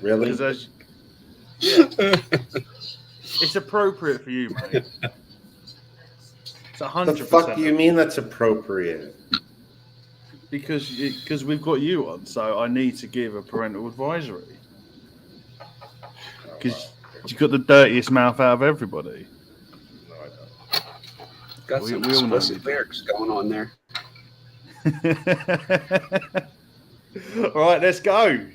Really? It's appropriate for you, mate. It's 100%. The fuck do you mean that's appropriate? Because we've got you on, so I need to give a parental advisory. Because you've got the dirtiest mouth out of everybody. No, I don't. Got some explicit lyrics going on there. All right, let's go.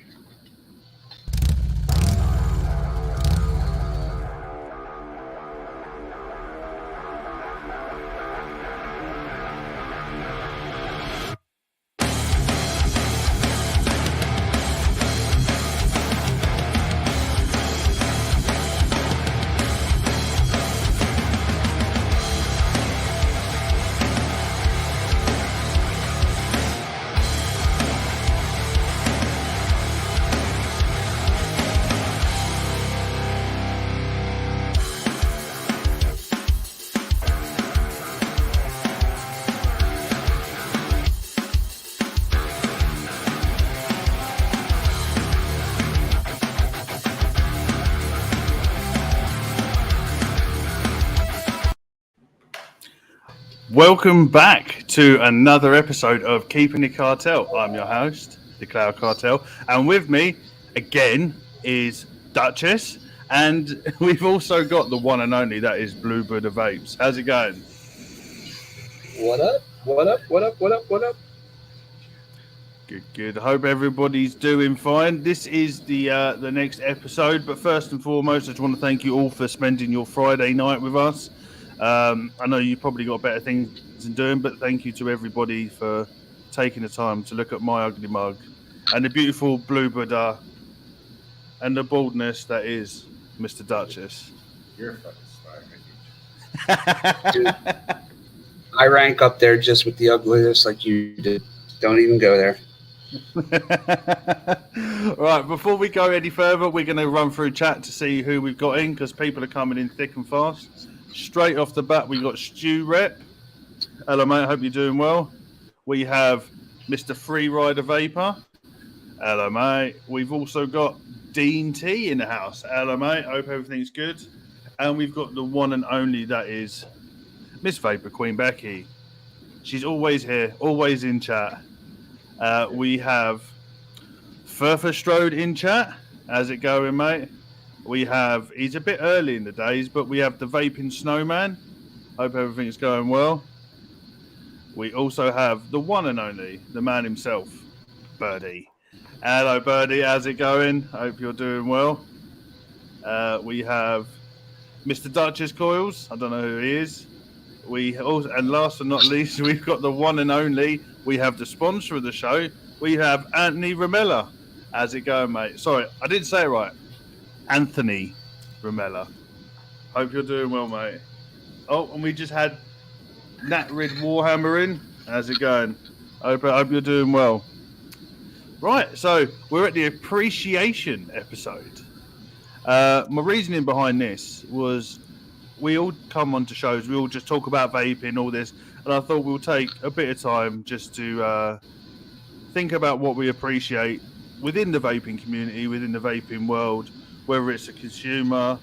Welcome back to another episode of Keeping the Cartel. I'm your host, the Cloud Cartel, and with me again is Duchess, and we've also got the one and only, that is Blue Buddha Vapes. How's it going? What up? What up? What up? What up? What up? Good. I hope everybody's doing fine. This is the next episode, but first and foremost, I just want to thank you all for spending your Friday night with us. I know you've probably got better things to doing, but thank you to everybody for taking the time to look at my ugly mug and the beautiful Blue Buddha and the baldness that is Mr. Duchess. You're a fucking swag, Dude, I rank up there just with the ugliness like you did. Don't even go there. Right, before we go any further, we're going to run through chat to see who we've got in, because people are coming in thick and fast. Straight off the bat, we got Stu Rep. Hello, mate. Hope you're doing well. We have Mr. Freerider Vapor. Hello, mate. We've also got Dean T in the house. Hello, mate. Hope everything's good. And we've got the one and only, that is Miss Vapor Queen Becky. She's always here, always in chat. We have Further Strode in chat. How's it going, mate? We have, he's a bit early in the days, but we have the Vaping Snowman. Hope everything's going well. We also have the one and only, the man himself, Birdie. Hello, Birdie. How's it going? Hope you're doing well. We have Mr. Duchess Coils. I don't know who he is. We also, and last but not least, we've got the one and only. We have the sponsor of the show. We have Anthony Ramella. How's it going, mate? Sorry, I didn't say it right. Anthony Ramella. Hope you're doing well, mate. Oh, and we just had Nat Rid Warhammer in. How's it going? I hope you're doing well. Right, so we're at the appreciation episode. My reasoning behind this was we all come onto shows, we all just talk about vaping, all this, and I thought we'll take a bit of time just to think about what we appreciate within the vaping community, within the vaping world, whether it's a consumer,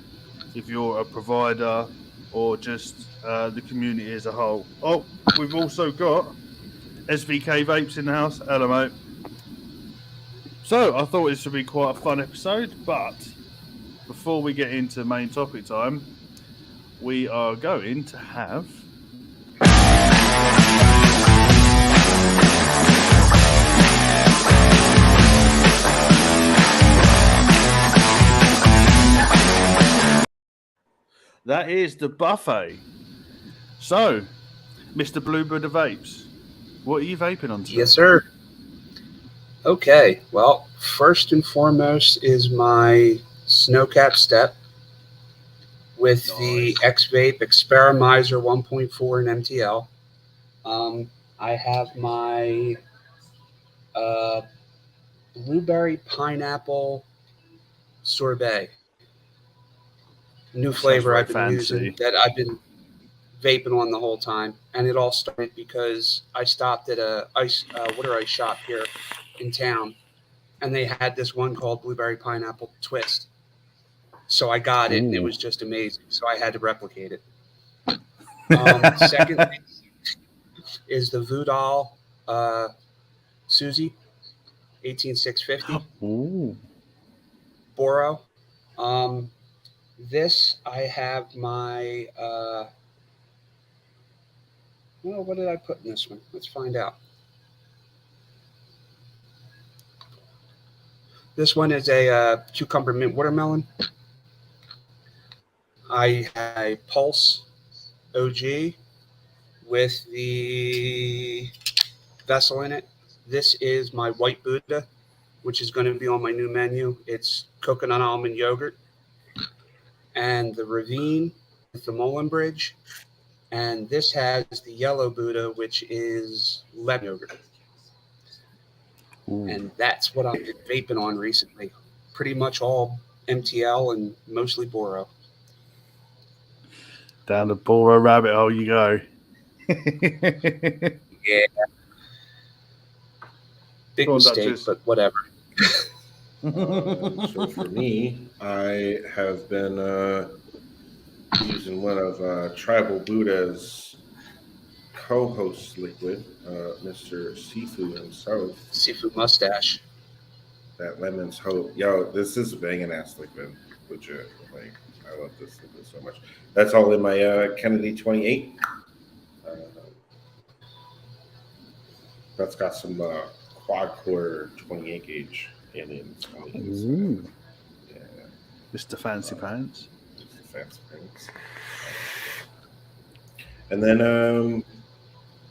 if you're a provider, or just the community as a whole. Oh, we've also got SVK Vapes in the house. Hello, mate. So I thought this would be quite a fun episode, but before we get into main topic time, we are going to have that is the buffet. So, Mr. Blue Buddha Vapes, what are you vaping on today? Yes, sir. Okay, well, first and foremost is my Snowcap Step with the X-Vape Experimizer 1.4 in MTL. I have my Blueberry Pineapple Sorbet. New flavor I've been using, that I've been vaping on the whole time. And it all started because I stopped at a ice shop here in town, and they had this one called Blueberry Pineapple Twist. So I got it, and it was just amazing. So I had to replicate it. Second thing is the Voodoo Susie 18650 Boro. This I have my well, what did I put in this one? Let's find out. This one is a cucumber mint watermelon. I have a Pulse OG with the vessel in it. This is my White Buddha, which is going to be on my new menu. It's coconut almond yogurt. And the Ravine with the Mullen Bridge. And this has the Yellow Buddha, which is lemon yogurt. Ooh. And that's what I've been vaping on recently. Pretty much all MTL and mostly Boro. Down the Boro rabbit hole you go. Yeah. Big mistake, but whatever. So for me, I have been using one of Tribal Buddha's co-host liquid, Mr. Sifu himself. Sifu Mustache. That Lemon's Hope. Yo, this is a banging ass liquid. Legit. Like, I love this liquid so much. That's all in my Kennedy 28. That's got some quad core 28 gauge in it. Ooh. Yeah. Mr. Fancy Pants. Mr. Fancy Pants. And then,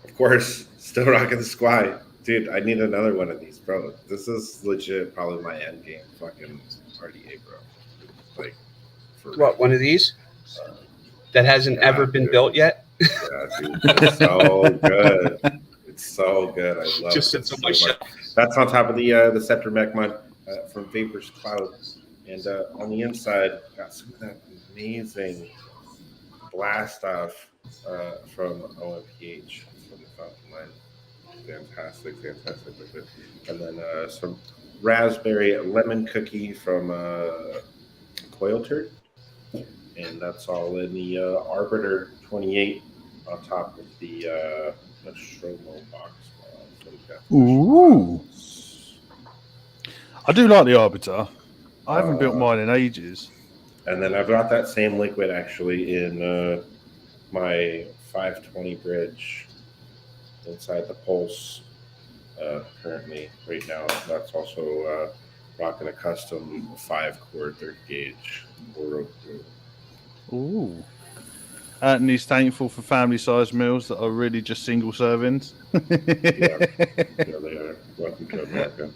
of course, still rocking the Squai. Dude, I need another one of these, bro. This is legit probably my end game fucking RDA, bro. Like, for what, one of these? That hasn't ever been built yet? Yeah, dude. It's so good. It's so good. I love just it so much. much. That's on top of the Scepter Mech Mud from Vapor's Cloud. And on the inside, got some of that amazing blast off from OMPH from the Fountain Line. Fantastic liquid. And then some raspberry lemon cookie from Coil Turd. And that's all in the Arbiter 28 on top of the Nostromo box. Ooh. I do like the Arbiter. I haven't built mine in ages. And then I've got that same liquid actually in my 520 bridge inside the Pulse currently right now. That's also rocking a custom 5-core 30 gauge Boro. Ooh. Anthony's thankful for family-sized meals that are really just single servings. Yeah, they are. Welcome to America.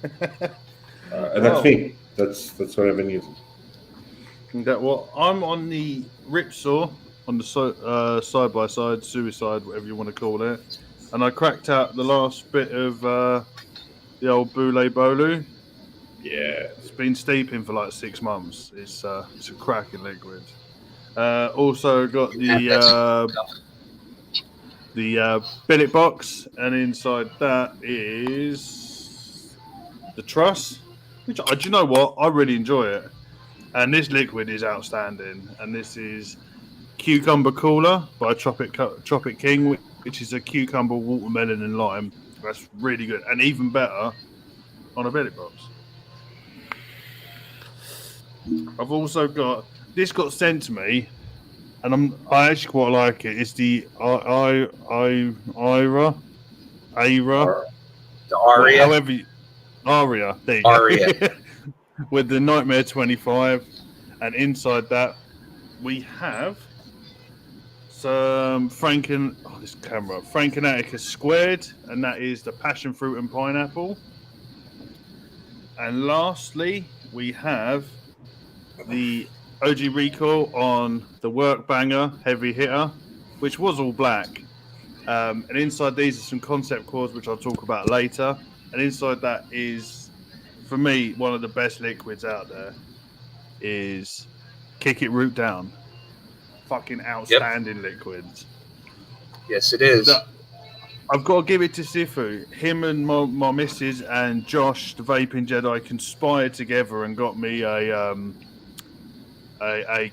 And that's me. That's what I've been using. Well, I'm on the Ripsaw, on the side-by-side, suicide, whatever you want to call it. And I cracked out the last bit of the old Boule Bolu. Yeah. It's been steeping for like 6 months. It's a cracking liquid. Also got the billet box, and inside that is the truss, which, do you know what? I really enjoy it. And this liquid is outstanding. And this is Cucumber Cooler by Tropic King, which is a cucumber, watermelon, and lime. That's really good, and even better on a billet box. I've also got this got sent to me, and I actually quite like it. It's the Aira, the Aria, however, Aria. There you go. With the Nightmare 25, and inside that we have some Franken-Atticus squared, and that is the passion fruit and pineapple. And lastly, we have the OG recall on the work banger heavy hitter, which was all black. And inside these are some concept cores, which I'll talk about later. And inside that is, for me, one of the best liquids out there is Kick It Root Down. Fucking outstanding liquids. Yes, it is. I've got to give it to Sifu. Him and my missus and Josh, the Vaping Jedi, conspired together and got me a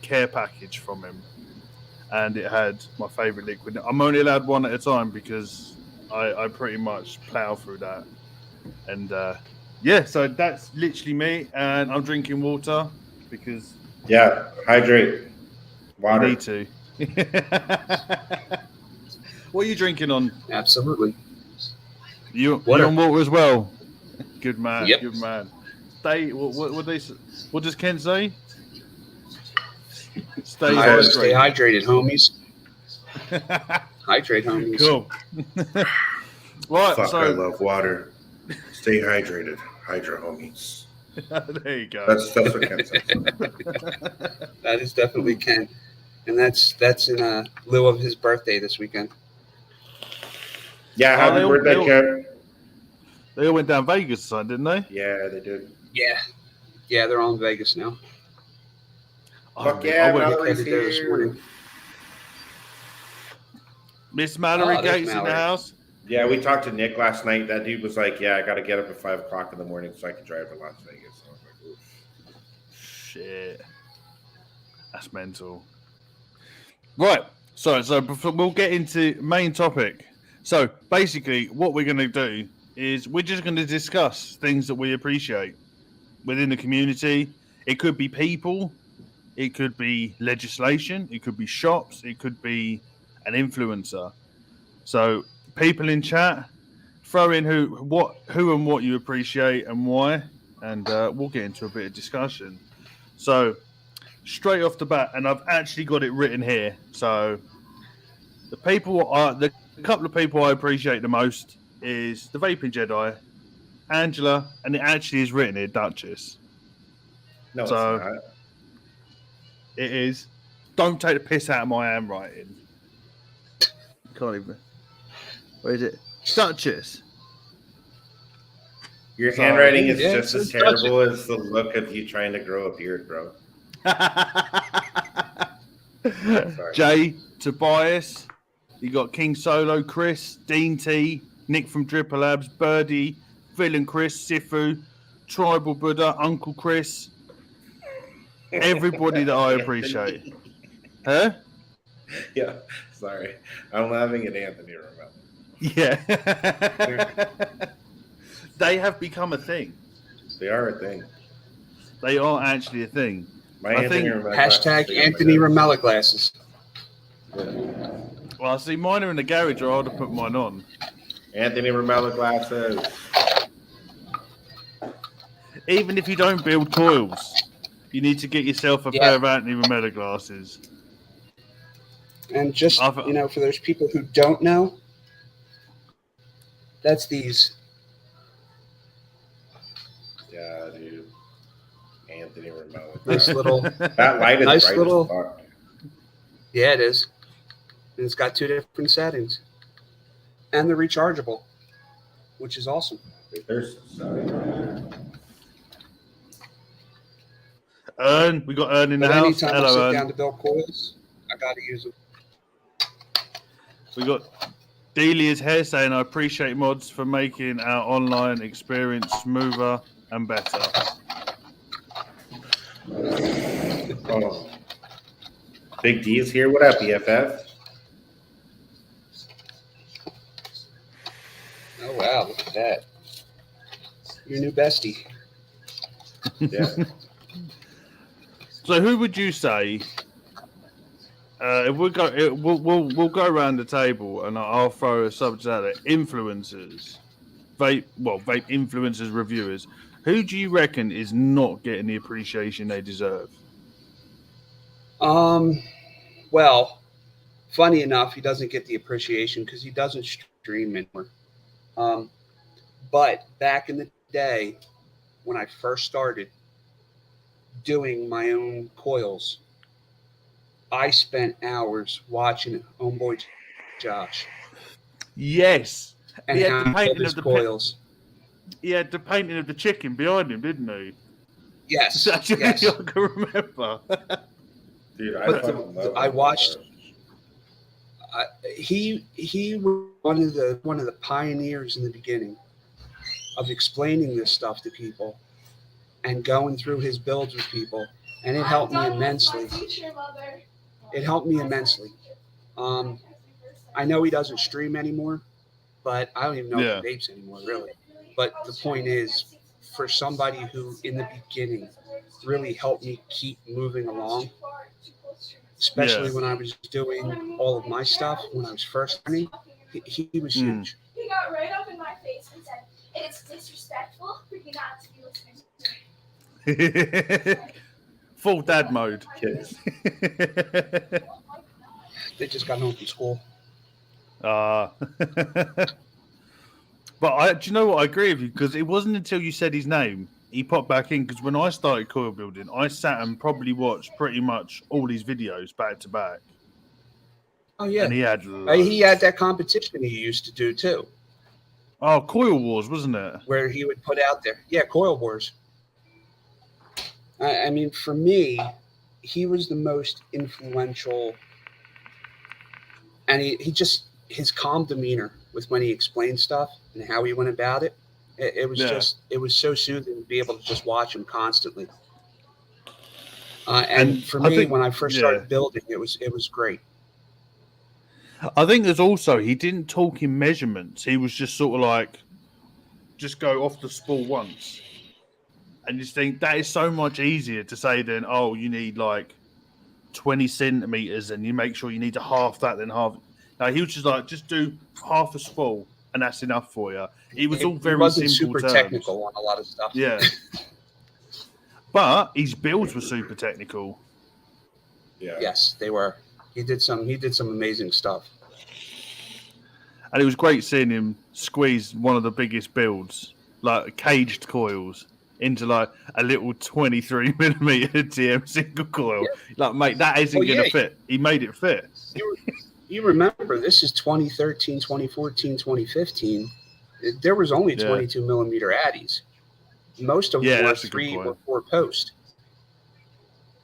care package from him, and it had my favourite liquid. I'm only allowed one at a time because I pretty much plough through that. And yeah, so that's literally me, and I'm drinking water because hydrate. Water. you need to. What are you drinking on? Absolutely. You Water. on water as well? Good man. Yep. Good man. What does Ken say? Stay hydrated. Stay hydrated, homies. Hydrate, homies. Cool. Right. Fuck, So I love water. Stay hydrated. Hydra homies. there you go. That's what Ken says. That is definitely Ken, and that's in lieu of his birthday this weekend. Yeah, happy birthday, Ken. They all went down Vegas, son, didn't they? Yeah, they did. Yeah, they're all in Vegas now. Fuck yeah, I went- Mallory's headed there this here. morning. Miss Mallory Oh, there's Gates in the Mallory. house. Yeah, we talked to Nick last night. That dude was like, "Yeah, I got to get up at 5 o'clock in the morning so I can drive to Las Vegas." I was like, "Oof." Shit. That's mental. Right. So before we'll get into main topic. So basically what we're going to do is we're just going to discuss things that we appreciate within the community. It could be people, it could be legislation, it could be shops, it could be an influencer. So people in chat, throw in who and what you appreciate and why, and we'll get into a bit of discussion. So straight off the bat, and I've actually got it written here. So the couple of people I appreciate the most is the Vaping Jedi, Angela, and it actually is written here, Duchess. No, So- it's not. It is. Don't take the piss out of my handwriting. Can't even. Where is it? Duchess. Your Sorry. handwriting is Yeah, just it's as terrible as the look of you trying to grow a beard, bro. Sorry. Jay, Tobias. You got King Solo, Chris, Dean T, Nick from Dripper Labs, Birdie, Villain Chris, Sifu, Tribal Buddha, Uncle Chris. Everybody that I appreciate. Huh? Yeah, sorry. I'm laughing at Anthony Romello. Yeah. They have become a thing. They are a thing. They are actually a thing. My I Anthony think- Romello Hashtag glasses, Anthony oh my God. Ramella glasses. Yeah. Well, I see mine are in the garage, or I would have put mine on. Anthony Romello glasses. Even if you don't build coils, you need to get yourself a pair of Anthony Romello glasses. And just, for those people who don't know, that's these. Yeah, dude. Anthony Romello. Nice little. That light is nice bright little- as fuck. Yeah, it is. And it's got 2 different settings. And they're rechargeable, which is awesome. There's Ern, we got Ern in the But house. anytime I Hello, sit Ern. down to build coils, I got to use them. We got Delia's hair saying, I appreciate mods for making our online experience smoother and better. Oh. Big D is here. What up, BFF? Oh, wow. Look at that. Your new bestie. Yeah. So, who would you say? If we go, we'll go around the table, and I'll throw a subject out there. Influencers, vape influencers, reviewers. Who do you reckon is not getting the appreciation they deserve? Well, funny enough, he doesn't get the appreciation because he doesn't stream anymore. But back in the day, when I first started doing my own coils, I spent hours watching homeboy Josh Yes, and he had how the he painting built his of the coils. He had the painting of the chicken behind him, didn't he? Yes, That's the yes. only I can remember. Dude, But fucking love I it. watched- He was one of the pioneers in the beginning of explaining this stuff to people and going through his builds with people, and it helped me immensely. It helped me immensely. I know he doesn't stream anymore, but I don't even know if he vapes anymore, really. But the point is, for somebody who in the beginning really helped me keep moving along, especially when I was doing all of my stuff when I was first learning, he was huge. He got right up in my face and said, "It's disrespectful for you not to be listening to me." Full dad mode. Kids. They just got home from school. But do you know what? I agree with you, because it wasn't until you said his name he popped back in. Because when I started coil building, I sat and probably watched pretty much all his videos back to back. Oh yeah, and he had that competition he used to do too. Oh, Coil Wars, wasn't it? Where he would put out there, Coil Wars. I mean, for me, he was the most influential, and he just, his calm demeanor with when he explained stuff and how he went about it. It was just, it was so soothing to be able to just watch him constantly. And for me, when I first started building, it was great. I think there's also, he didn't talk in measurements. He was just sort of like, just go off the spool once. And you just think that is so much easier to say than, oh, you need like 20 centimeters and you make sure you need to half that, then half. No, he was just like, just do half a spool and that's enough for you. It was all very wasn't simple super terms. technical on a lot of stuff. Yeah. But his builds were super technical. Yeah. Yes, they were. He did some amazing stuff. And it was great seeing him squeeze one of the biggest builds, like caged coils, into like a little 23 millimeter TM single coil. Yeah. Like, mate, that isn't going to fit. He made it fit. You remember, this is 2013, 2014, 2015. There was only 22 millimeter addies. Most of them were 3 or 4 post.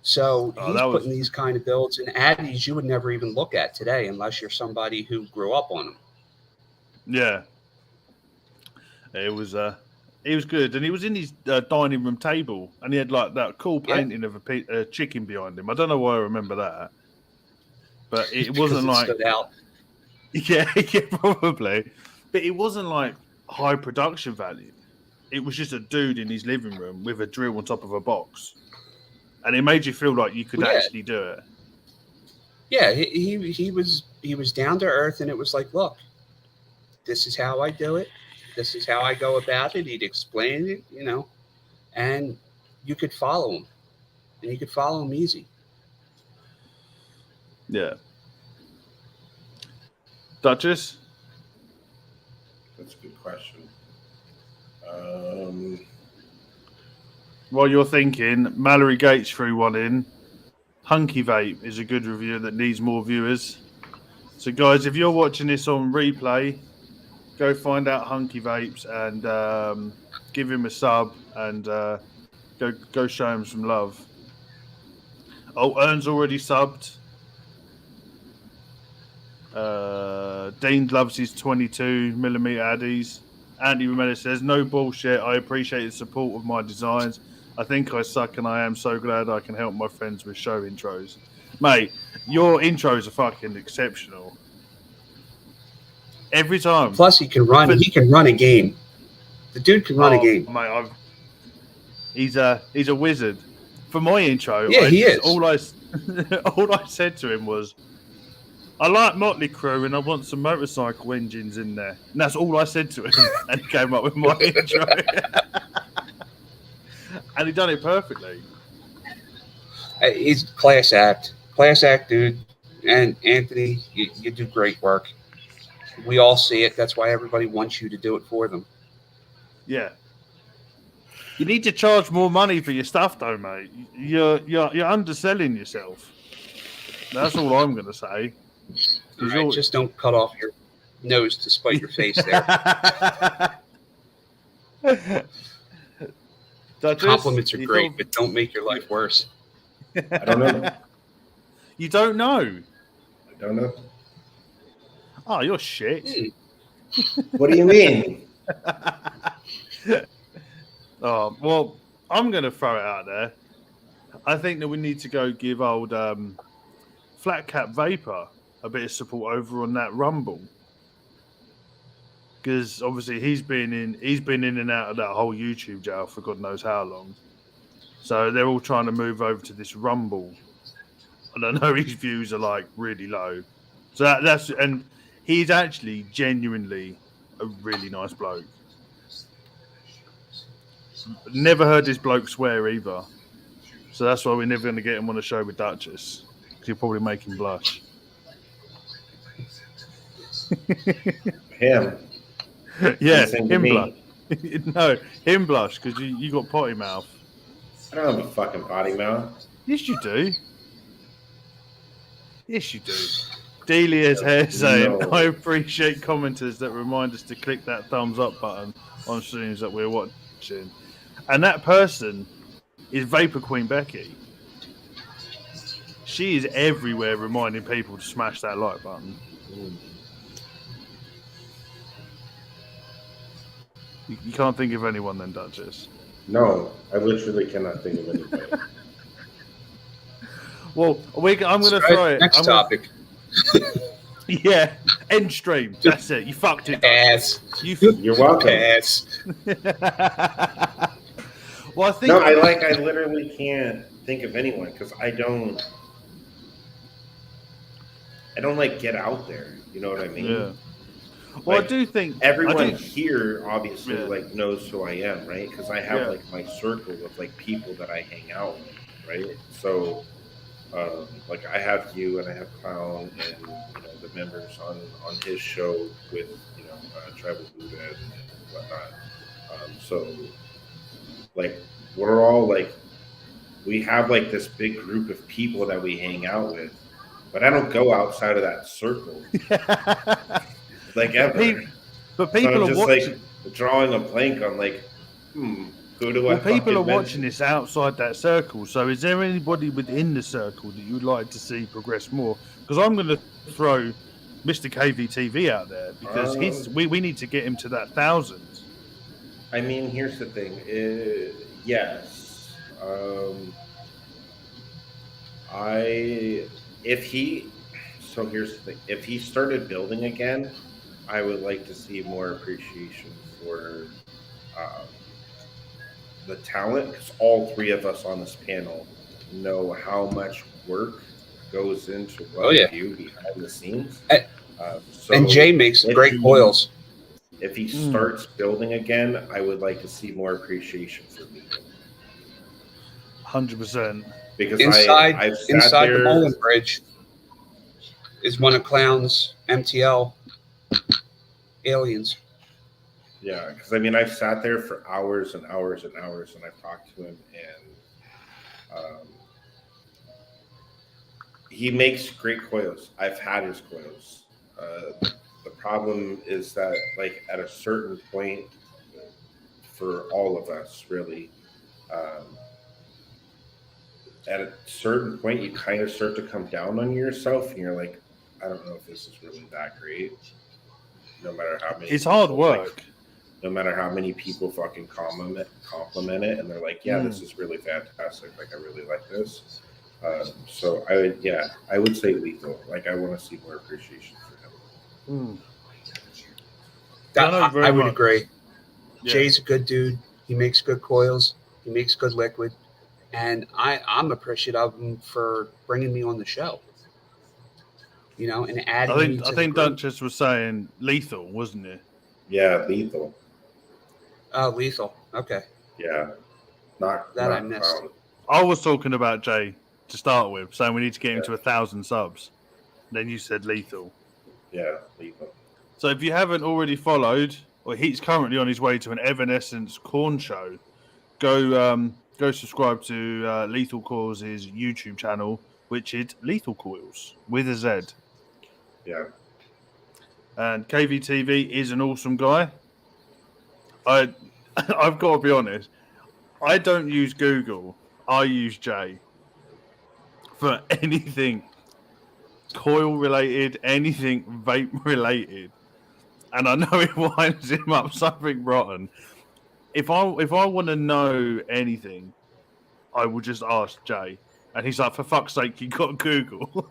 So he's putting these kind of builds in addies you would never even look at today unless you're somebody who grew up on them. Yeah. It was good. And he was in his dining room table and he had like that cool painting of a chicken behind him. I don't know why I remember that. But it wasn't like... stood out. Yeah, probably. But it wasn't like high production value. It was just a dude in his living room with a drill on top of a box. And it made you feel like you could actually do it. Yeah, he was down to earth, and it was like, look, this is how I do it. This is how I go about it. He'd explain it, and you could follow him. And you could follow him easy. Yeah. Duchess? That's a good question. While you're thinking, Mallory Gates threw one in. Hunky Vape is a good review that needs more viewers. So, guys, if you're watching this on replay, go find out Hunky Vapes and give him a sub and go show him some love. Oh, Ern's already subbed. Dean loves his 22 millimeter addies. Andy Romero says, no bullshit. I appreciate the support of my designs. I think I suck and I am so glad I can help my friends with show intros. Mate, your intros are fucking exceptional. Every time. Plus, he can run a game. The dude can run a game. Mate, he's a wizard. For my intro, he is. All I said to him was, I like Motley Crue and I want some motorcycle engines in there. And that's all I said to him. And he came up with my intro. And he done it perfectly. He's class act. Class act, dude. And Anthony, you do great work. We all see it. That's why everybody wants you to do it for them. Yeah. You need to charge more money for your stuff, though, mate. You're underselling yourself. That's all I'm going to say. Right, just don't cut off your nose to spite your face there. Compliments are great, but don't make your life worse. I don't know. You don't know? I don't know. Oh, you're shit. What do you mean? Oh, well, I'm going to throw it out there. I think that we need to go give old Flat Cap Vapor a bit of support over on that Rumble. Because obviously he's been in and out of that whole YouTube jail for God knows how long. So they're all trying to move over to this Rumble. And I know his views are like really low. So that's and he's actually genuinely a really nice bloke. Never heard this bloke swear either. So that's why we're never going to get him on a show with Duchess. Because he'll probably make him blush. Him. Yeah, Listen to him me. blush. No, him blush because you got potty mouth. I don't have a fucking potty mouth. Yes, you do. Yes, you do. Delia's hair saying, No. I appreciate commenters that remind us to click that thumbs up button on streams that we're watching. And that person is Vapor Queen Becky. She is everywhere reminding people to smash that like button. You can't think of anyone then, Duchess. No, I literally cannot think of anybody. Well, I'm going to throw it. Next topic. Yeah, end stream. That's it. You fucked it. Ass. You're welcome. Ass. Well, I think No, I literally can't think of anyone because I don't like get out there. You know what I mean? Yeah. Well, Like, I do think everyone here obviously Yeah. like knows who I am, right? Because I have Yeah. like my circle of like people that I hang out with, right? So, like I have you and I have Clown and the members on his show with Tribal Buddha and whatnot. So, like we're all like we have like this big group of people that we hang out with, but I don't go outside of that circle. Like ever. But people so I'm are just watching. like drawing a blank on like, who do I? Well, people are fucking watching this outside that circle. So, is there anybody within the circle that you'd like to see progress more? Because I'm going to throw Mr. KVTV out there because we need to get him to that 1,000. I mean, here's the thing. Yes. So here's the thing. If he started building again, I would like to see more appreciation for the talent, because all three of us on this panel know how much work goes into what we do behind the scenes. And Jay makes great coils. If he starts building again, I would like to see more appreciation for me. 100%. Because Inside there, the Mullen Bridge is one of Clown's MTL aliens. Yeah, because I mean, I've sat there for hours and hours and hours, and I've talked to him, and he makes great coils. I've had his coils. The problem is that, like, at a certain point, for all of us, really, at a certain point, you kind of start to come down on yourself, and you're like, I don't know if this is really that great. No matter how many. It's hard work. Like, no matter how many people fucking compliment it, and they're like, yeah, this is really fantastic. Like, I really like this. So I would say lethal. Like, I want to see more appreciation for him. I would agree. Yeah. Jay's a good dude. He makes good coils. He makes good liquid. And I'm appreciative of him for bringing me on the show. And adding me to I think the group. Duchess was saying lethal, wasn't it? Yeah, lethal. Oh, lethal. Okay. Yeah. Not That I not missed. Clown. I was talking about Jay to start with, saying we need to get him to 1,000 subs. Then you said lethal. Yeah, lethal. So if you haven't already followed, or he's currently on his way to an Evanescence corn show, go subscribe to Lethal Coils' YouTube channel, which is Lethal Coils with a Z. Yeah. And KVTV is an awesome guy. I've got to be honest. I don't use Google. I use Jay for anything. coil related, anything vape related, and I know it winds him up something rotten. If I want to know anything, I will just ask Jay, and he's like, "For fuck's sake, you got Google."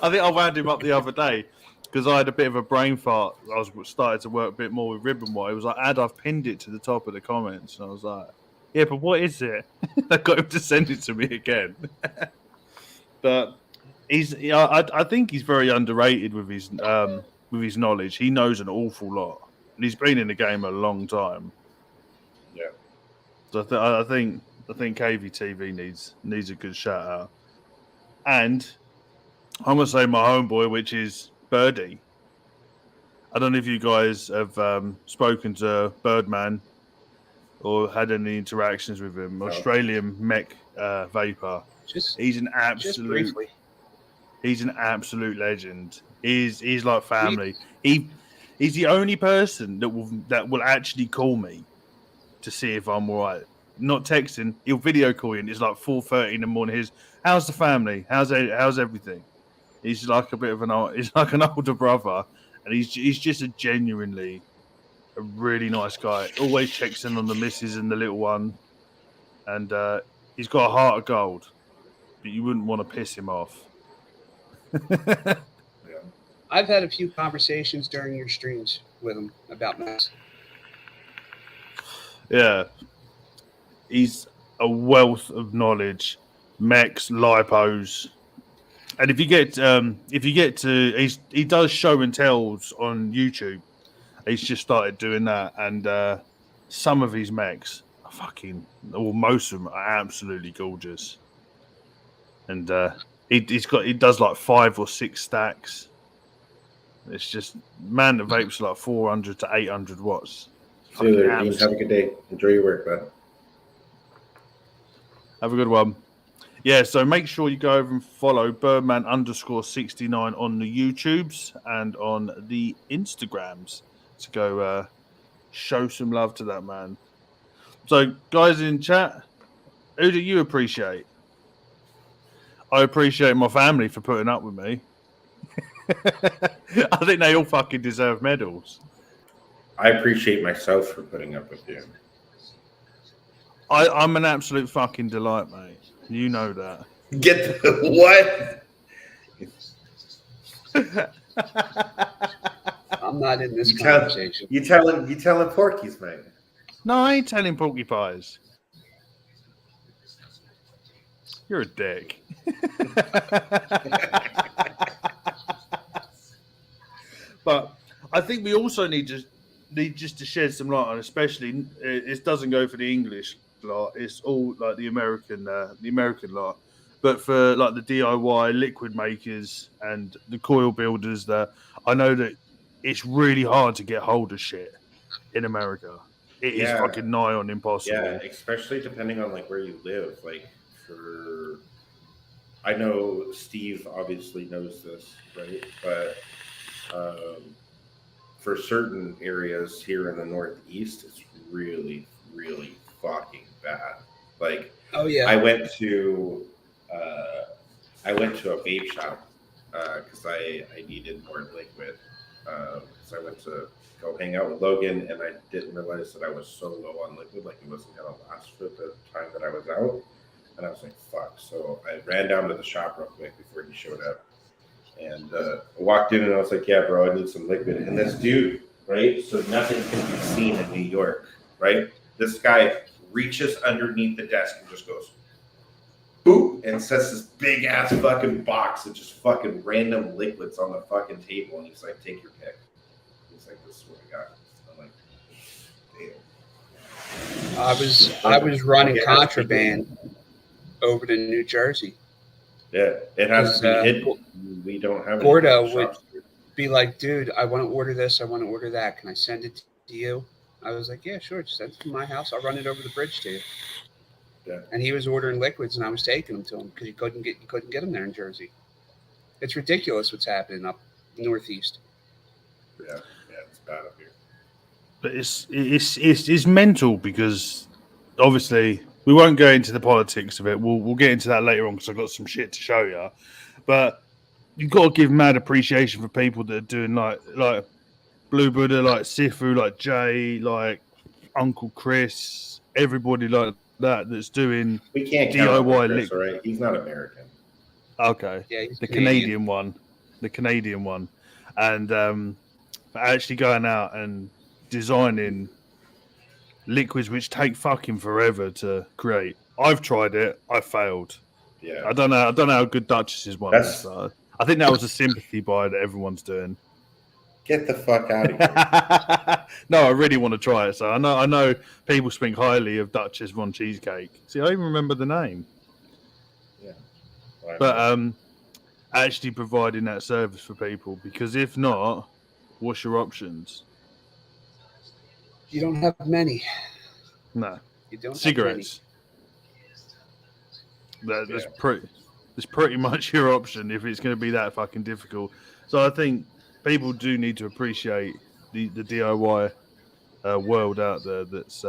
I think I wound him up the other day because I had a bit of a brain fart. I was started to work a bit more with Ribbon White. It was like, I've pinned it to the top of the comments, and I was like, "Yeah, but what is it?" I got him to send it to me again. But I think he's very underrated with his knowledge. He knows an awful lot, and he's been in the game a long time. Yeah. So I think KVTV needs a good shout out. And I'm gonna say my homeboy, which is Birdie. I don't know if you guys have spoken to Birdman or had any interactions with him. No. Australian mech vapor. He's an absolute legend. He's like family. He's the only person that will actually call me to see if I'm all right. Not texting. He'll video call you, and it's like 4:30 in the morning. How's the family? How's everything? He's like an older brother, and he's just a really nice guy. Always checks in on the missus and the little one, and he's got a heart of gold. But you wouldn't want to piss him off. Yeah. I've had a few conversations during your streams with him about mess. Yeah, he's a wealth of knowledge, mechs, lipos, and if you get to, he does show and tells on YouTube. He's just started doing that, and some of his mechs are most of them are absolutely gorgeous, and he does like 5 or 6 stacks. It's just man that vapes like 400 to 800 watts. See you later, Dean. Have a good day. Enjoy your work, man. Have a good one. Yeah, so make sure you go over and follow Birdman_69 on the YouTubes and on the Instagrams to go show some love to that man. So, guys in chat, who do you appreciate? I appreciate my family for putting up with me. I think they all fucking deserve medals. I appreciate myself for putting up with you. I'm an absolute fucking delight, mate. You know that. Get the what? I'm not in this conversation. You telling Porky's, mate. No, I ain't telling porky pies. You're a dick. But I think we also need just to shed some light on, especially it doesn't go for the English lot. It's all like the American lot. But for like the DIY liquid makers and the coil builders, that I know that it's really hard to get hold of shit in America. It is fucking nigh on impossible. Yeah, especially depending on like where you live. Like I know Steve obviously knows this, right? But for certain areas here in the Northeast, it's really, really fucking bad. Like, oh yeah, I went to a vape shop because I needed more liquid. So I went to go hang out with Logan, and I didn't realize that I was so low on liquid, like it wasn't gonna last for the time that I was out. And I was like, fuck. So I ran down to the shop real quick before he showed up. And I walked in and I was like, yeah, bro, I need some liquid. And this dude, right? So nothing can be seen in New York, right? This guy reaches underneath the desk and just goes, boop, and sets this big ass fucking box of just fucking random liquids on the fucking table. And he's like, take your pick. He's like, this is what I got. I'm like, damn. I was running contraband over to New Jersey. Yeah, it has to be hidden. We don't have Gordo would be like, dude, I want to order this. I want to order that. Can I send it to you? I was like, yeah, sure. Just send it to my house. I'll run it over the bridge to you. Yeah. And he was ordering liquids, and I was taking them to him because you couldn't get them there in Jersey. It's ridiculous what's happening up Northeast. Yeah, it's bad up here. But it's mental because obviously we won't go into the politics of it. We'll get into that later on because I've got some shit to show you. But you've got to give mad appreciation for people that are doing like Blue Buddha, like Sifu, like Jay, like Uncle Chris, everybody like that that's doing We can't count on DIY Chris, liquid. right? He's not American. Okay, Yeah, he's the Canadian one, and actually going out and designing liquids which take fucking forever to create. I've tried it. I failed. Yeah. I don't know how good Duchess's one is. So I think that was a sympathy buy that everyone's doing. Get the fuck out of here. No, I really want to try it. So I know people speak highly of Duchess Von Cheesecake. See, I even remember the name. Yeah. But actually providing that service for people, because if not, what's your options? You don't have many. No. You don't Cigarettes. have That's pretty much your option if it's going to be that fucking difficult. So I think people do need to appreciate the DIY world out there that's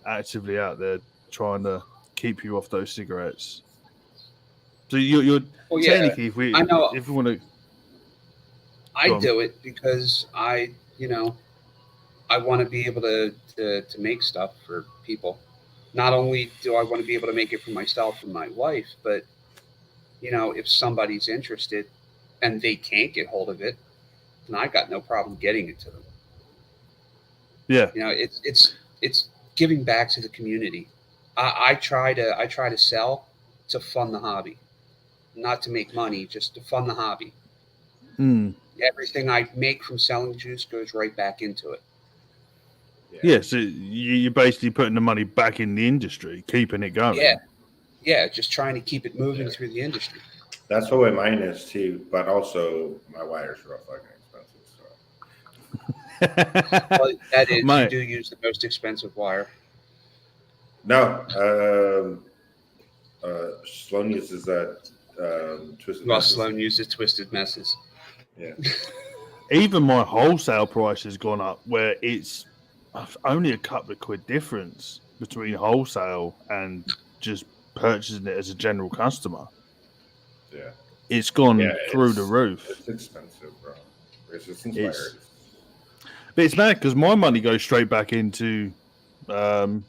actively out there trying to keep you off those cigarettes. So you're Well, yeah, technically, if we I know. if we want to, I do it because I want to be able to make stuff for people. Not only do I want to be able to make it for myself and my wife, but if somebody's interested and they can't get hold of it, then I got no problem getting it to them. yeah, It's giving back to the community. I try to sell to fund the hobby, not to make money, just to fund the hobby. Everything I make from selling juice goes right back into it. Yeah, so you're basically putting the money back in the industry, keeping it going. Yeah, just trying to keep it moving through the industry. That's the way mine is too, but also my wires are all fucking expensive. So. Well, that is, you do use the most expensive wire. No, Sloan uses that twisted. Well, Sloan uses twisted messes. Yeah. Even my wholesale price has gone up, where it's only a couple of quid difference between wholesale and just purchasing it as a general customer. Yeah. It's gone through the roof. It's expensive, bro. Resistance It's- wires. But it's mad because my money goes straight back into the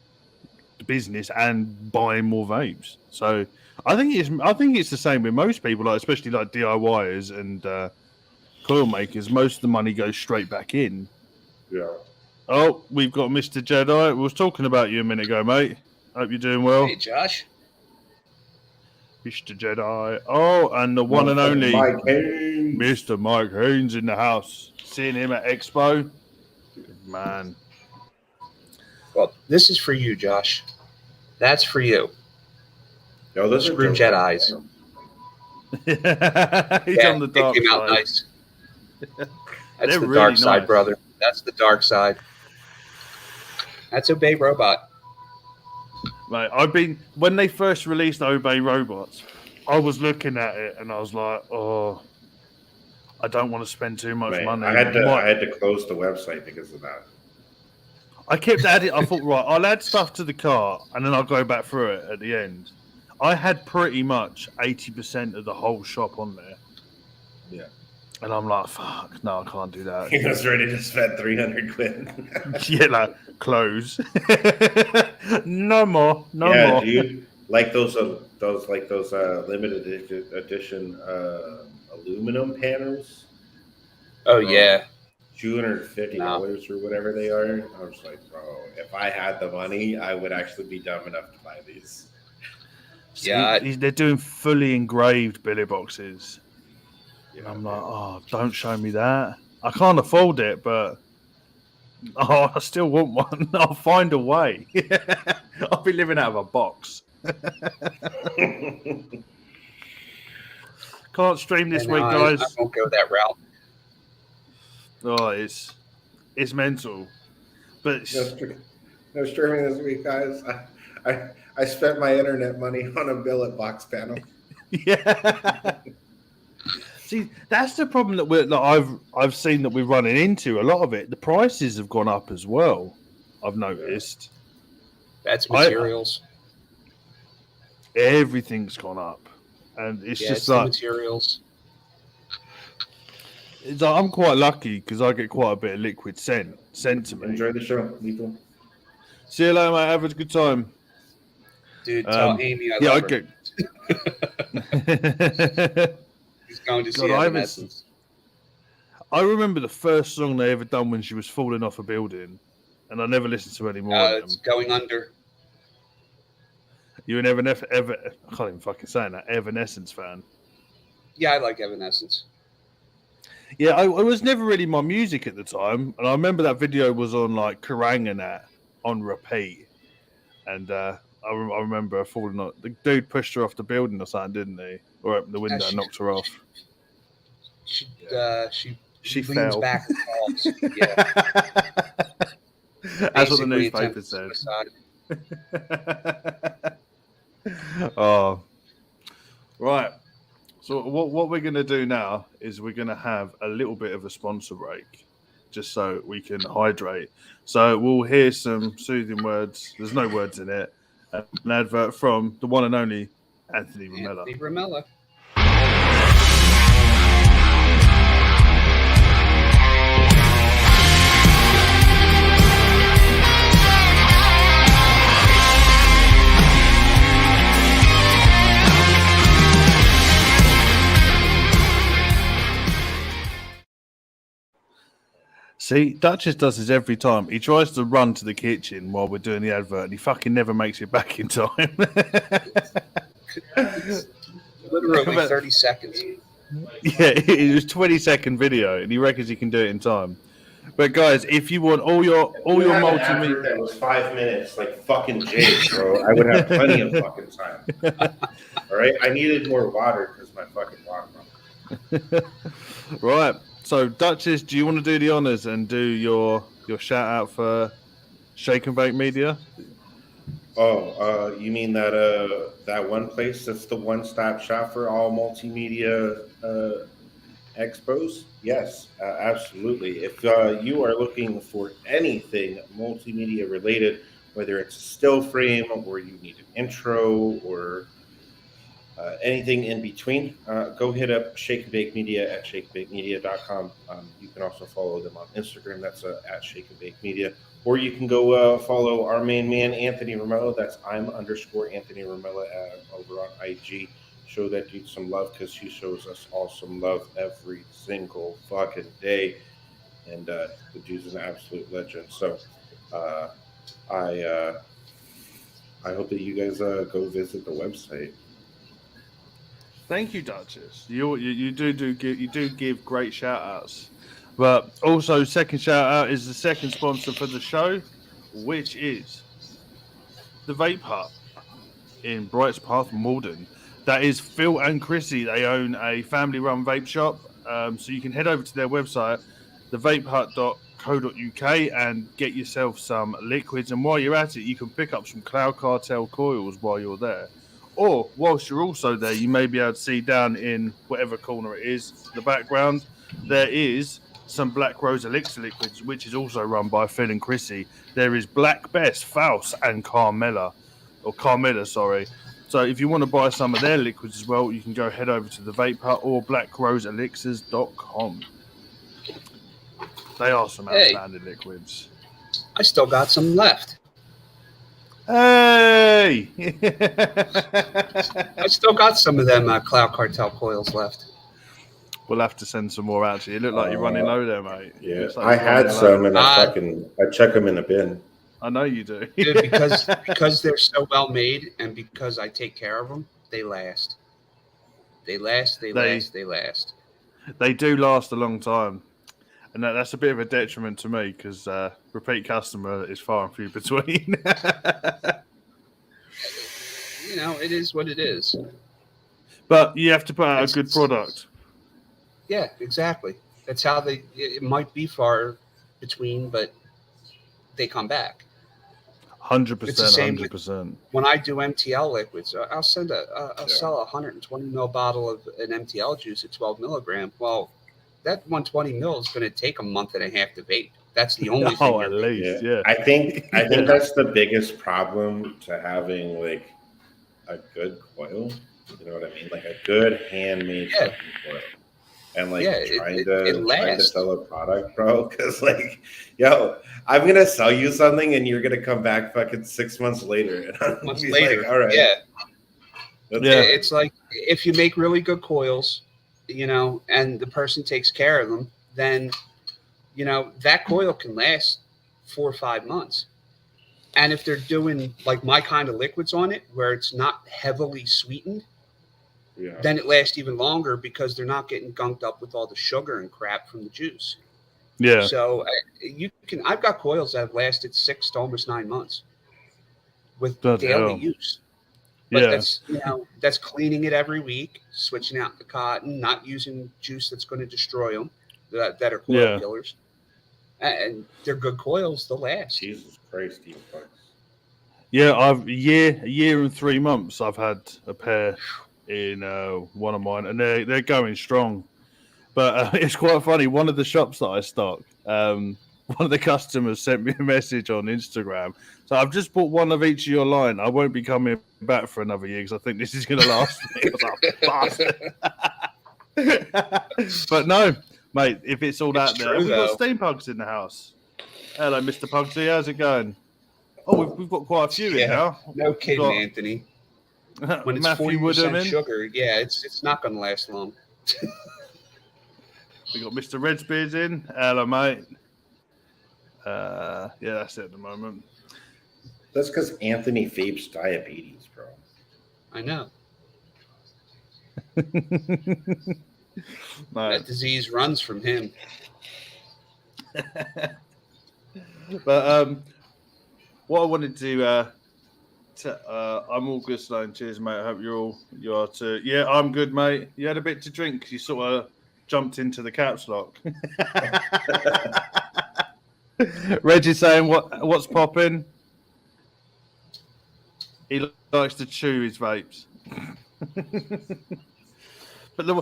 business and buying more vapes. So I think it's the same with most people, like especially like DIYers and coil makers. Most of the money goes straight back in. Yeah. Oh, we've got Mr. Jedi. We was talking about you a minute ago, mate. Hope you're doing well. Hey, Josh. Mr. Jedi. Oh, and the one and only Mike Haynes. Mr. Mike Haynes in the house. Seeing him at Expo. Good man. Well, this is for you, Josh. That's for you. Yo, those are Screw dope. Jedis. He's on the dark it came out side. nice. That's They're the really dark side, nice. brother. That's the dark side. That's Obey Robot. Mate, when they first released Obey Robots, I was looking at it and I was like, oh, I don't want to spend too much Mate, money. I had to close the website because of that. I kept adding. I thought, right, I'll add stuff to the cart and then I'll go back through it at the end. I had pretty much 80% of the whole shop on there. Yeah. And I'm like, fuck, no, I can't do that. He was ready to spend 300 quid. Yeah, like, close. No more. Yeah, more. dude. Like those limited edition aluminum panels. Oh, yeah. $250 or whatever they are. I was like, bro, if I had the money, I would actually be dumb enough to buy these. Yeah. They're doing fully engraved billy boxes. Yeah, I'm like, oh, don't show me that. I can't afford it, but I still want one. I'll find a way. I'll be living out of a box. Can't stream this week, guys. I won't go that route. Oh, it's mental. But no streaming this week, guys. I spent my internet money on a billet box panel. yeah. See, that's the problem that I've seen that we're running into. A lot of it, the prices have gone up as well. I've noticed. That's materials. Everything's gone up, and it's just the like materials. It's like, I'm quite lucky because I get quite a bit of liquid sent to me. Enjoy the show, Lethal. See you later, mate. Have a good time. Dude, tell Amy I yeah, love I her. get. He's going to see God, Evanescence. I remember the first song they ever done when she was falling off a building, and I never listened to any more of them. It's Going Under. You an I can't even fucking say that, Evanescence fan. Yeah, I like Evanescence. Yeah, I was never really my music at the time, and I remember that video was on like Kerrang and that on repeat, and I remember her falling off. The dude pushed her off the building or something, didn't he? Or opened the window and knocked her off. She leans fell. back and falls. Yeah. That's what the Basically newspaper attempted said. suicide. Oh, right. So what we're going to do now is we're going to have a little bit of a sponsor break, just so we can hydrate. So we'll hear some soothing words. There's no words in it. An advert from the one and only Anthony Ramella. Anthony Ramella. See, Duchess does this every time. He tries to run to the kitchen while we're doing the advert, and he fucking never makes it back in time. Literally 30 seconds. Yeah, it was 20-second video, and he reckons he can do it in time. But guys, if you want all your multimedia, that was 5 minutes, like fucking Jake, bro. I would have plenty of fucking time. All right, I needed more water because my fucking water. Right. So, Duchess, do you want to do the honors and do your shout out for Shake and Bake Media? Oh, you mean that that one place that's the one-stop shop for all multimedia expos? Yes, absolutely. If you are looking for anything multimedia related, whether it's a still frame or you need an intro or anything in between, go hit up Shake and Bake Media at shakeandbakemedia.com. You can also follow them on Instagram. That's at Shake and Bake Media. Or you can go follow our main man, Anthony Ramella. That's _Anthony Ramella over on IG. Show that dude some love because he shows us all some love every single fucking day. And the dude's an absolute legend. So I hope that you guys go visit the website. Thank you, Duchess. You do give great shout outs. But also, second shout out is the second sponsor for the show, which is the Vape Hut in Brights Path, Malden. That is Phil and Chrissy. They own a family-run vape shop. So you can head over to their website, thevapehut.co.uk, and get yourself some liquids. And while you're at it, you can pick up some Cloud Cartel coils while you're there. Or whilst you're also there, you may be able to see down in whatever corner it is, the background, there is some Black Rose Elixir liquids, which is also run by Phil and Chrissy. There is Black Bess, Faust, and Carmilla, sorry. So if you want to buy some of their liquids as well, you can go head over to the Vape Hut or blackroseelixirs.com. They are some outstanding liquids. I still got some left. Hey! I still got some of them Cloud Cartel coils left. We'll have to send some more out to you. You look like you're running low there, mate. Yeah, Like I had some, and I check them in the bin. I know you do. Dude, because they're so well made, and because I take care of them, they last. They last. They do last a long time, and that's a bit of a detriment to me because repeat customer is far and few between. You know, it is what it is. But you have to put out a good product. Yeah, exactly. That's how it might be far between, but they come back. 100%, It's the same 100%. When I do MTL liquids, I'll sell a 120 ml bottle of an MTL juice at 12 milligram. Well, that 120 ml is going to take a month and a half to vape. That's the only thing. At least, yeah. I think that's the biggest problem to having like a good coil. You know what I mean? Like a good handmade fucking coil. and like Yeah, trying it to lasts. sell a product, bro. Because like, yo, I'm gonna sell you something, and you're gonna come back fucking 6 months later, and I'm gonna Months be later, like, all right, yeah. that's Yeah. fine. It's like if you make really good coils, and the person takes care of them, then that coil can last 4 or 5 months. And if they're doing like my kind of liquids on it, where it's not heavily sweetened, Yeah. then it lasts even longer because they're not getting gunked up with all the sugar and crap from the juice. Yeah. So I've got coils that have lasted 6 to almost 9 months with Bloody daily hell. use. But Yeah. that's cleaning it every week, switching out the cotton, not using juice that's going to destroy them, that are coil killers. And they're good coils; they'll last. Jesus Christ, Steve Bucks. Yeah, I've a year and 3 months. I've had a pair in one of mine, and they're going strong. But it's quite funny. One of the shops that I stock, one of the customers sent me a message on Instagram. So I've just bought one of each of your line. I won't be coming back for another year because I think this is going to last me. I was like, bastard. But no, mate. If it's all out there, we've got steam pugs in the house. Hello, Mr. Pugsy. How's it going? Oh, we've got quite a few in now. No kidding, Anthony. When it's Matthew 40% sugar, yeah, it's not going to last long. We got Mr. Redsbeard in. Hello, mate. Yeah, that's it at the moment. That's because Anthony vapes diabetes, bro. I know. No. That disease runs from him. But what I wanted to I'm all good, Sloan. Cheers, mate. I hope you are too. Yeah, I'm good, mate. You had a bit to drink. You sort of jumped into the caps lock. Reggie's saying what's popping? He likes to chew his vapes. But the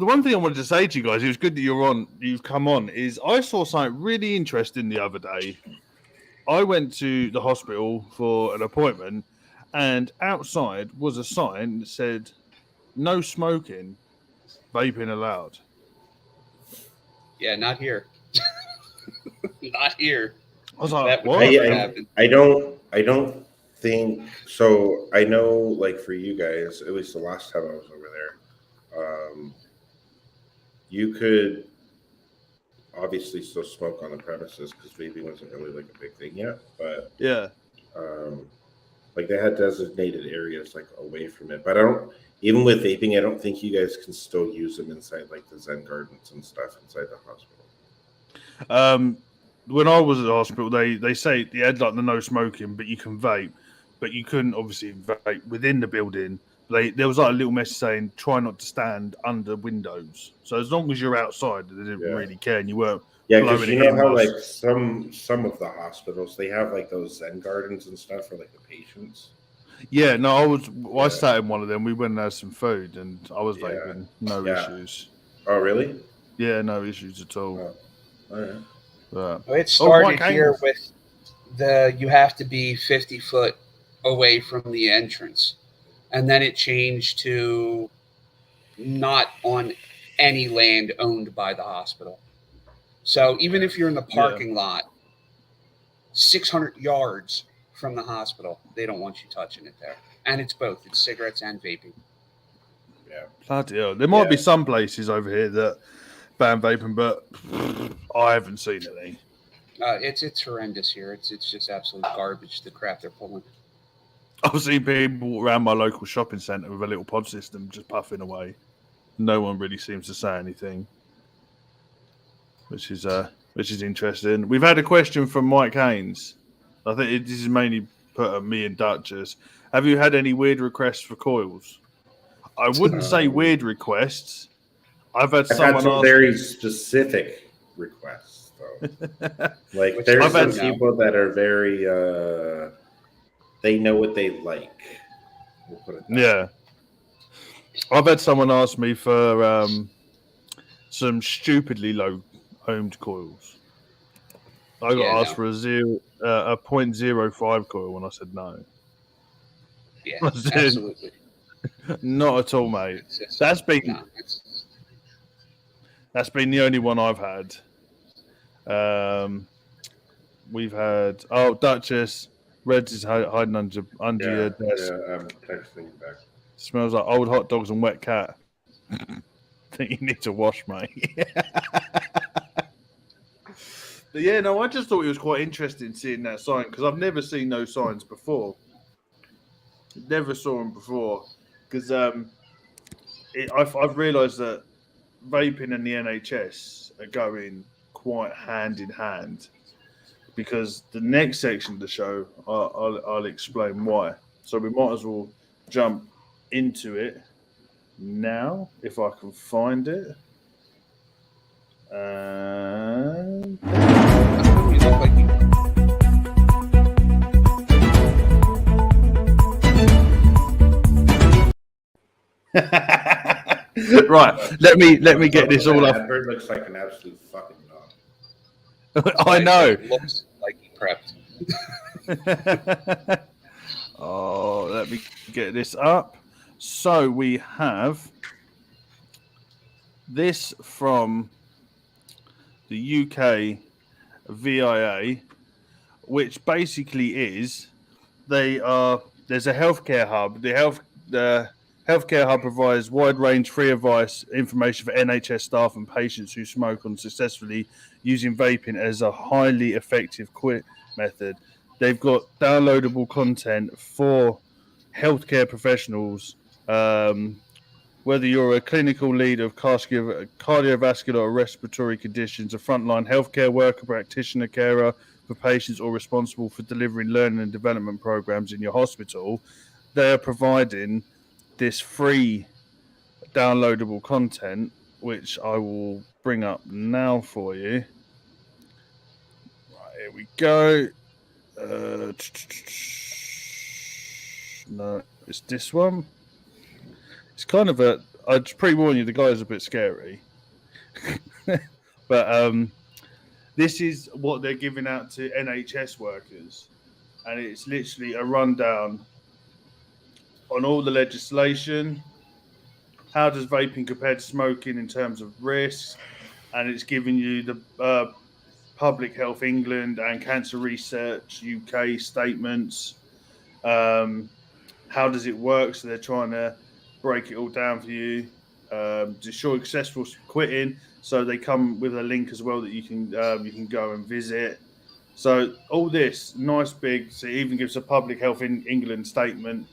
one thing I wanted to say to you guys, it was good that you've come on, is I saw something really interesting the other day. I went to the hospital for an appointment, and outside was a sign that said, "No smoking, vaping allowed." Yeah, not here. Not here. I was like, That would "What?" never happen. I don't think so. I know, like for you guys, at least the last time I was over there, you could obviously still smoke on the premises because vaping wasn't really like a big thing yet. But Yeah. like they had designated areas like away from it. But I don't. Even with vaping, I don't think you guys can still use them inside like the Zen gardens and stuff inside the hospital. When I was at the hospital, they say they had like the no smoking, but you can vape, but you couldn't obviously vape within the building. There was like a little message saying try not to stand under windows. So as long as you're outside, they didn't really care, and you weren't. Yeah, because blowing you it know in how much. like some of the hospitals they have like those Zen gardens and stuff for like the patients. Yeah, no, I sat in one of them. We went and had some food, and I was vaping. No issues. Oh, really? Yeah, no issues at all. Oh, all right. Well, it started here Angles. with you have to be 50 foot away from the entrance. And then it changed to not on any land owned by the hospital. So even if you're in the parking lot, 600 yards from the hospital, they don't want you touching it there. And it's both. It's cigarettes and vaping. Yeah. Bloody hell. There might be some places over here that ban vaping, but I haven't seen any. It's horrendous here. It's just absolute garbage, the crap they're pulling. I've seen people around my local shopping centre with a little pod system just puffing away. No one really seems to say anything, which is interesting. We've had a question from Mike Haynes. I think this is mainly put at me and Duchess. Have you had any weird requests for coils? I wouldn't say weird requests. I've had some very specific requests, though. Like there's some people that are very they know what they like. We'll put it that way. I've had someone ask me for some stupidly low ohmed coils. I got asked for a 0.05 coil when I said no. Yeah, absolutely. Not at all, mate. That's been That's been the only one I've had. We've had Duchess. Reds is hiding under your desk. Yeah, I'm texting you back. Smells like old hot dogs and wet cat. Think you need to wash, mate. But yeah, no, I just thought it was quite interesting seeing that sign because I've never seen those signs before. Never saw them before because I've realised that vaping and the NHS are going quite hand in hand because the next section of the show I'll explain why. So we might as well jump into it now if I can find it. And You look like you. right, let me get this all up. Bird looks like an absolute fucking dog. I know. It looks like he prepped. Oh, let me get this up. So we have this from the UK VIA, which basically is there's a healthcare hub. The healthcare hub provides wide range free advice information for NHS staff and patients who smoke on successfully using vaping as a highly effective quit method. They've got downloadable content for healthcare professionals, whether you're a clinical lead of cardiovascular or respiratory conditions, a frontline healthcare worker, practitioner, carer for patients, or responsible for delivering learning and development programs in your hospital. They are providing this free downloadable content, which I will bring up now for you. Right, here we go. No, it's this one. It's kind of I'd pre-warn you, the guy's a bit scary. But this is what they're giving out to NHS workers. And it's literally a rundown on all the legislation. How does vaping compare to smoking in terms of risks? And it's giving you the Public Health England and Cancer Research UK statements. How does it work? So they're trying to break it all down for you. To ensure successful quitting. So they come with a link as well that you can go and visit. So all this nice big. So it even gives a Public Health in England statement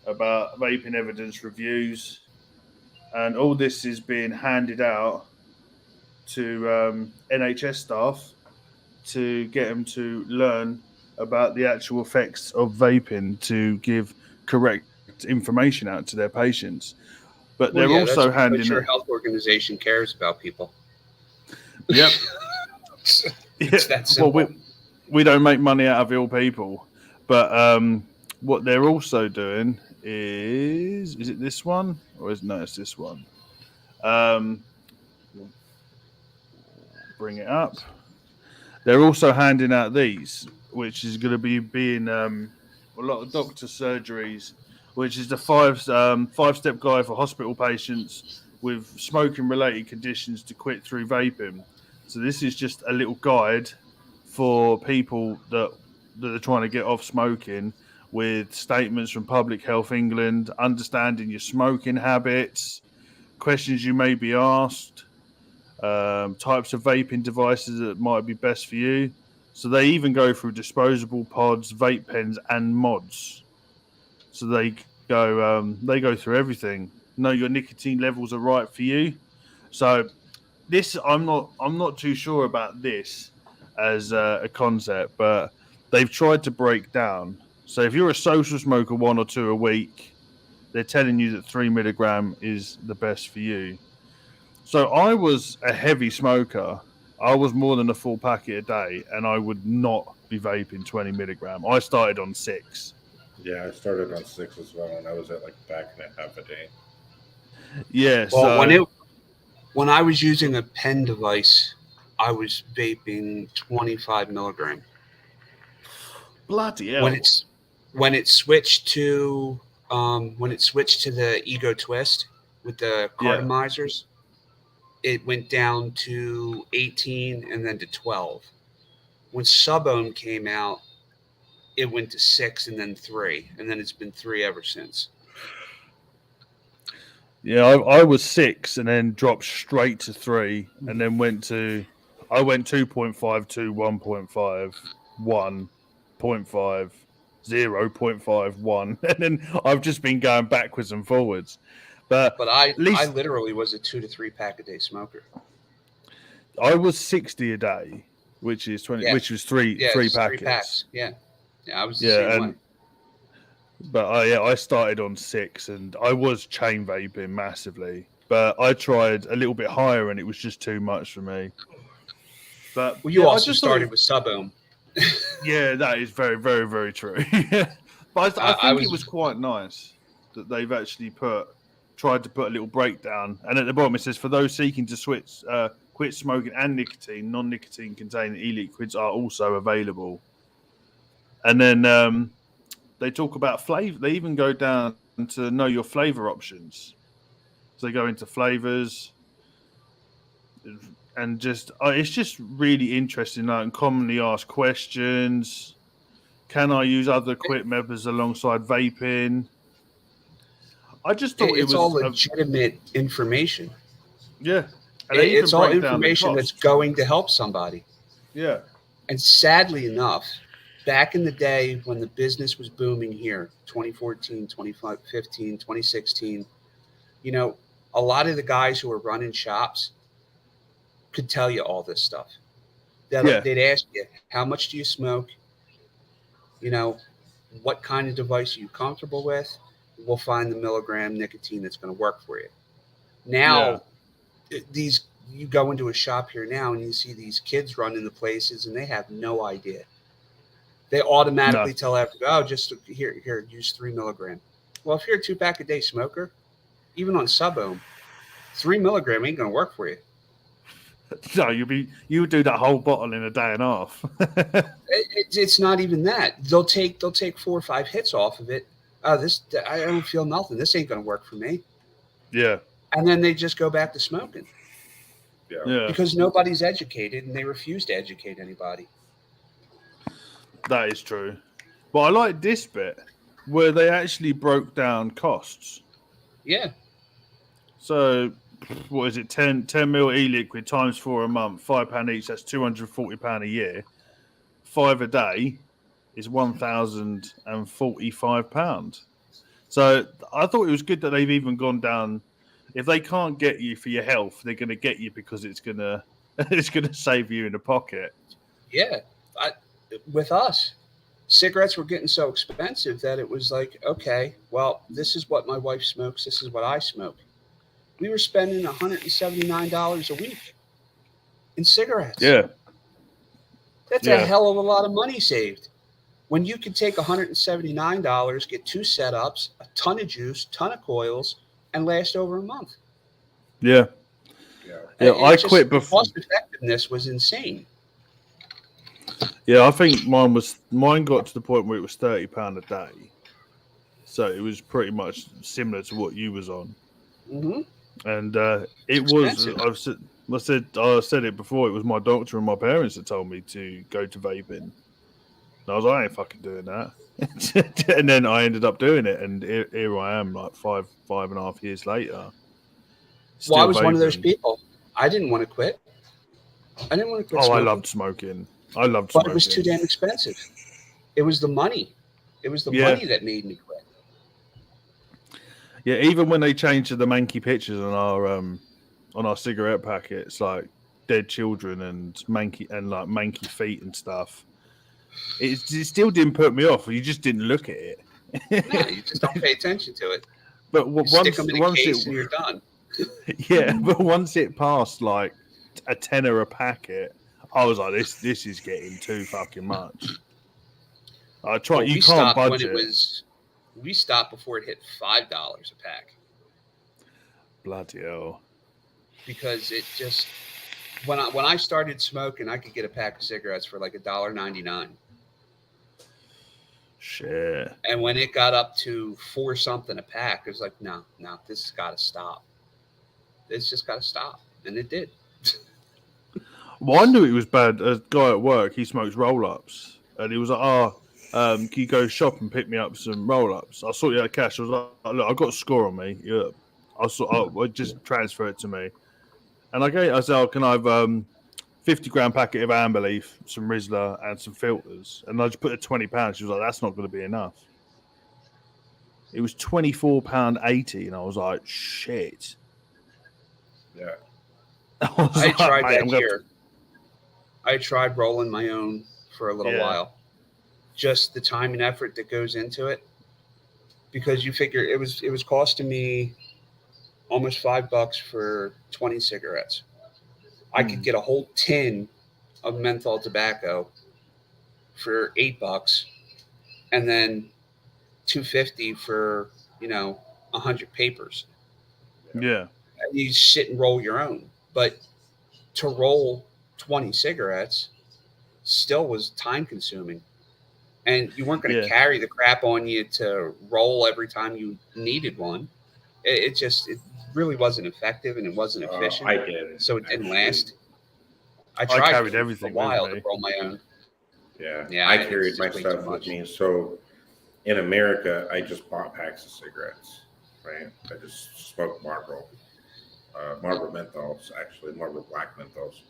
about vaping evidence reviews, and all this is being handed out to NHS staff to get them to learn about the actual effects of vaping to give correct information out to their patients. But they're also handing your health organization cares about people. Yep. It's that simple. Well, we don't make money out of ill people, but what they're also doing is it this one or it's this one? Bring it up. They're also handing out these, which is going to be being a lot of doctor surgeries, which is the five-step guide for hospital patients with smoking-related conditions to quit through vaping. So this is just a little guide for people that are trying to get off smoking, with statements from Public Health England, understanding your smoking habits, questions you may be asked, types of vaping devices that might be best for you. So they even go through disposable pods, vape pens, and mods. So they go through everything. Know your nicotine levels are right for you. So this, I'm not too sure about this as a concept, but they've tried to break down. So if you're a social smoker 1 or 2 a week, they're telling you that 3 milligram is the best for you. So I was a heavy smoker. I was more than a full packet a day, and I would not be vaping 20 milligram. I started on 6. Yeah, I started on 6 as well, and I was at like back and a half a day. Yeah. Well, so when I was using a pen device, I was vaping 25 milligram. Bloody hell. When it switched to the Ego Twist with the cartomizers, it went down to 18 and then to 12. When Subohm came out, it went to 6 and then 3, and then it's been 3 ever since. Yeah, I was 6 and then dropped straight to 3, and then I went 2.5 to 1.5, 1, 0.5, 0.5, 1, and then I've just been going backwards and forwards. But I at least literally was a 2 to 3 pack a day smoker. I was 60 a day, which is 20, Yeah. which was three Yeah, three it's packets. 3 packs. Yeah, I was the same way. But I started on 6, and I was chain vaping massively. But I tried a little bit higher, and it was just too much for me. But Well, you I also just started with Subohm. Yeah, that is very, very, very true. But I think it was quite nice that they've actually tried to put a little breakdown. And at the bottom it says, for those seeking to quit smoking and nicotine, non-nicotine containing e-liquids are also available. And then they talk about flavor. They even go down to know your flavor options. So they go into flavors, and just it's just really interesting. Like, commonly asked questions. Can I use other quit methods alongside vaping? I just thought It's all legitimate information. Yeah, and they It's even all break down the information that's costs. going to help somebody. Yeah, And sadly enough, back in the day when the business was booming here, 2014, 2015, 2016, you know, a lot of the guys who were running shops could tell you all this stuff. They'd ask you, how much do you smoke? You know, what kind of device are you comfortable with? We'll find the milligram nicotine that's going to work for you. Now, you go into a shop here now and you see these kids running the places and they have no idea. They automatically tell everybody, oh, just here, use 3 milligram. Well, if you're a 2-pack a day smoker, even on Subohm, 3 milligram ain't going to work for you. No, you would do that whole bottle in a day and a half. It's not even that. They'll take 4 or 5 hits off of it. I don't feel nothing. This ain't going to work for me. Yeah. And then they just go back to smoking. Yeah. Because nobody's educated and they refuse to educate anybody. That is true. But I like this bit where they actually broke down costs. Yeah. So, what is it? 10 mil e-liquid times 4 a month, £5 each. That's £240 a year. 5 a day is £1,045. So I thought it was good that they've even gone down. If they can't get you for your health, they're going to get you because it's going to save you in the pocket. Yeah. With us, cigarettes were getting so expensive that it was like, okay, well, this is what my wife smokes. This is what I smoke. We were spending $179 a week in cigarettes. Yeah. That's a hell of a lot of money saved. When you could take $179, get 2 setups, a ton of juice, ton of coils, and last over a month. Yeah. I quit before. Cost effectiveness was insane. Yeah, I think mine got to the point where it was £30 a day. So it was pretty much similar to what you was on. Mm-hmm. And it was, I said it before, it was my doctor and my parents that told me to go to vaping. And I was like, I ain't fucking doing that. And then I ended up doing it, and here I am, like 5.5 years later. Well, I was one of those people. I didn't want to quit. I didn't want to quit smoking. I loved smoking. But it was too damn expensive. It was the money. It was the money that made me quit. Yeah, even when they changed to the manky pictures on our cigarette packets, like dead children and manky feet and stuff, it still didn't put me off. You just didn't look at it. No, you just don't pay attention to it. But stick them in a case and you're done. Yeah, but once it passed like a tenner a packet, I was like, this is getting too fucking much. I tried. You can't budget. We stopped before it hit $5 a pack. Bloody hell! Because it just when I started smoking, I could get a pack of cigarettes for like $1.99. Shit. And when it got up to 4 something a pack, it was like, no, this has got to stop. It's just got to stop. And it did. Well, I knew it was bad. A guy at work, he smokes roll-ups, and he was like, can you go shop and pick me up some roll-ups? I saw you had cash. I was like, look, I've got a score on me. Yeah. I just transfer it to me. And I said, can I have 50-gram packet of amber leaf, some Rizzler, and some filters? And I just put a £20. She was like, that's not going to be enough. It was £24.80, and I was like, shit. Yeah. I tried that here. I tried rolling my own for a little while. Just the time and effort that goes into it, because you figure it was costing me almost $5 for 20 cigarettes. I could get a whole tin of menthol tobacco for $8, and then $2.50 for 100 papers. Yeah. You sit and roll your own, but to roll 20 cigarettes still was time consuming, and you weren't going to carry the crap on you to roll every time you needed one. It really wasn't effective, and it wasn't efficient. I did, so it didn't last. I carried everything for a while with me. to roll my own. Yeah, I carried my stuff with me. So in America, I just bought packs of cigarettes. Right, I just smoked Marlboro menthols, actually Marlboro black menthols.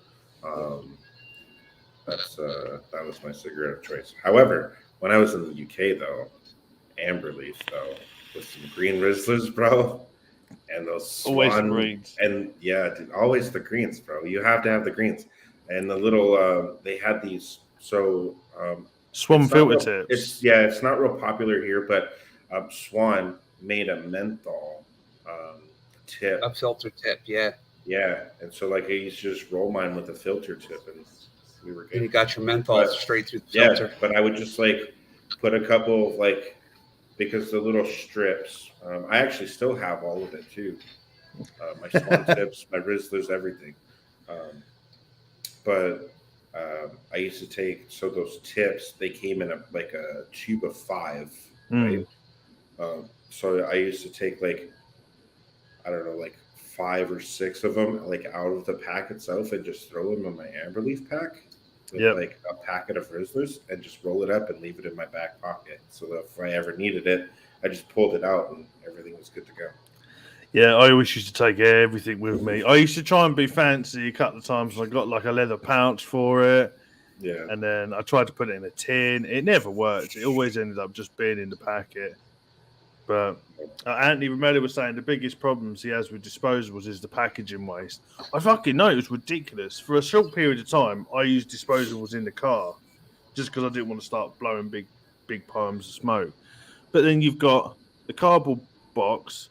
That was my cigarette of choice. However, when I was in the UK, though, amber leaf though, with some green Rizzlers, bro, and those always the greens, and dude, always the greens, bro. You have to have the greens, and the little they had these Swan filter tips. It's not real popular here, but Swan made a menthol tip, a filter tip, and so like I used to just roll mine with a filter tip, and we were good. And you got your menthol straight through the filter. But I would just like put a couple of because the little strips, I actually still have all of it too, my Swan tips, my Rizzlers, everything. But I used to take, so those tips, they came in a tube of 5, right? So I used to take 5 or 6 of them out of the pack itself and just throw them in my amber leaf pack with a packet of Rizzlers and just roll it up and leave it in my back pocket. So that if I ever needed it, I just pulled it out and everything was good to go. Yeah, I always used to take everything with me. I used to try and be fancy a couple of times, and I got a leather pouch for it. Yeah. And then I tried to put it in a tin. It never worked. It always ended up just being in the packet. But Anthony Romero was saying the biggest problems he has with disposables is the packaging waste. I fucking know, it was ridiculous. For a short period of time, I used disposables in the car just because I didn't want to start blowing big piles of smoke. But then you've got the cardboard box,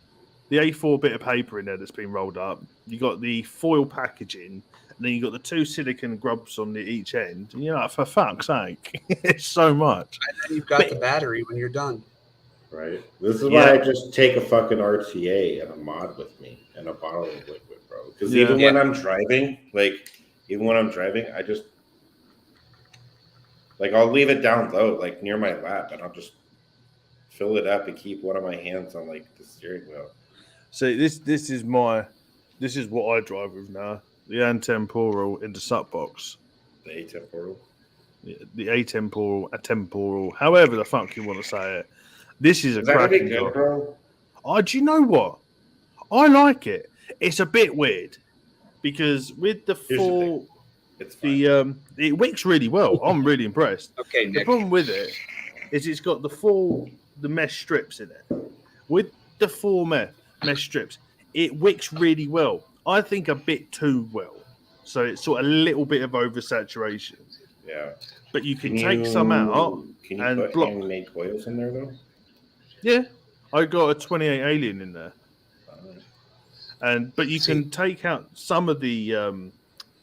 the A4 bit of paper in there that's been rolled up. You got the foil packaging, and then you got the 2 silicone grubs on each end. And you're like, for fuck's sake, it's so much. And then you've got the battery when you're done. Right. This is why I just take a fucking RTA and a mod with me and a bottle of liquid, bro. Because even when I'm driving, I just I'll leave it down low, near my lap, and I'll just fill it up and keep one of my hands on the steering wheel. See, this is what I drive with now. The antemporal in the sub box. The atemporal? The atemporal, atemporal, however the fuck you want to say it. This is a cracking good, bro? Oh, do you know what? I like it. It's a bit weird because with the full, it wicks really well. I'm really impressed. Okay, Nick. The problem with it is it's got the mesh strips in it. With the 4 mesh strips, it wicks really well. I think a bit too well. So it's sort of a little bit of oversaturation. Yeah. But you can take some out can you and put block. handmade coils in there though? Yeah, I got a 28 Alien in there. But you can take out some of the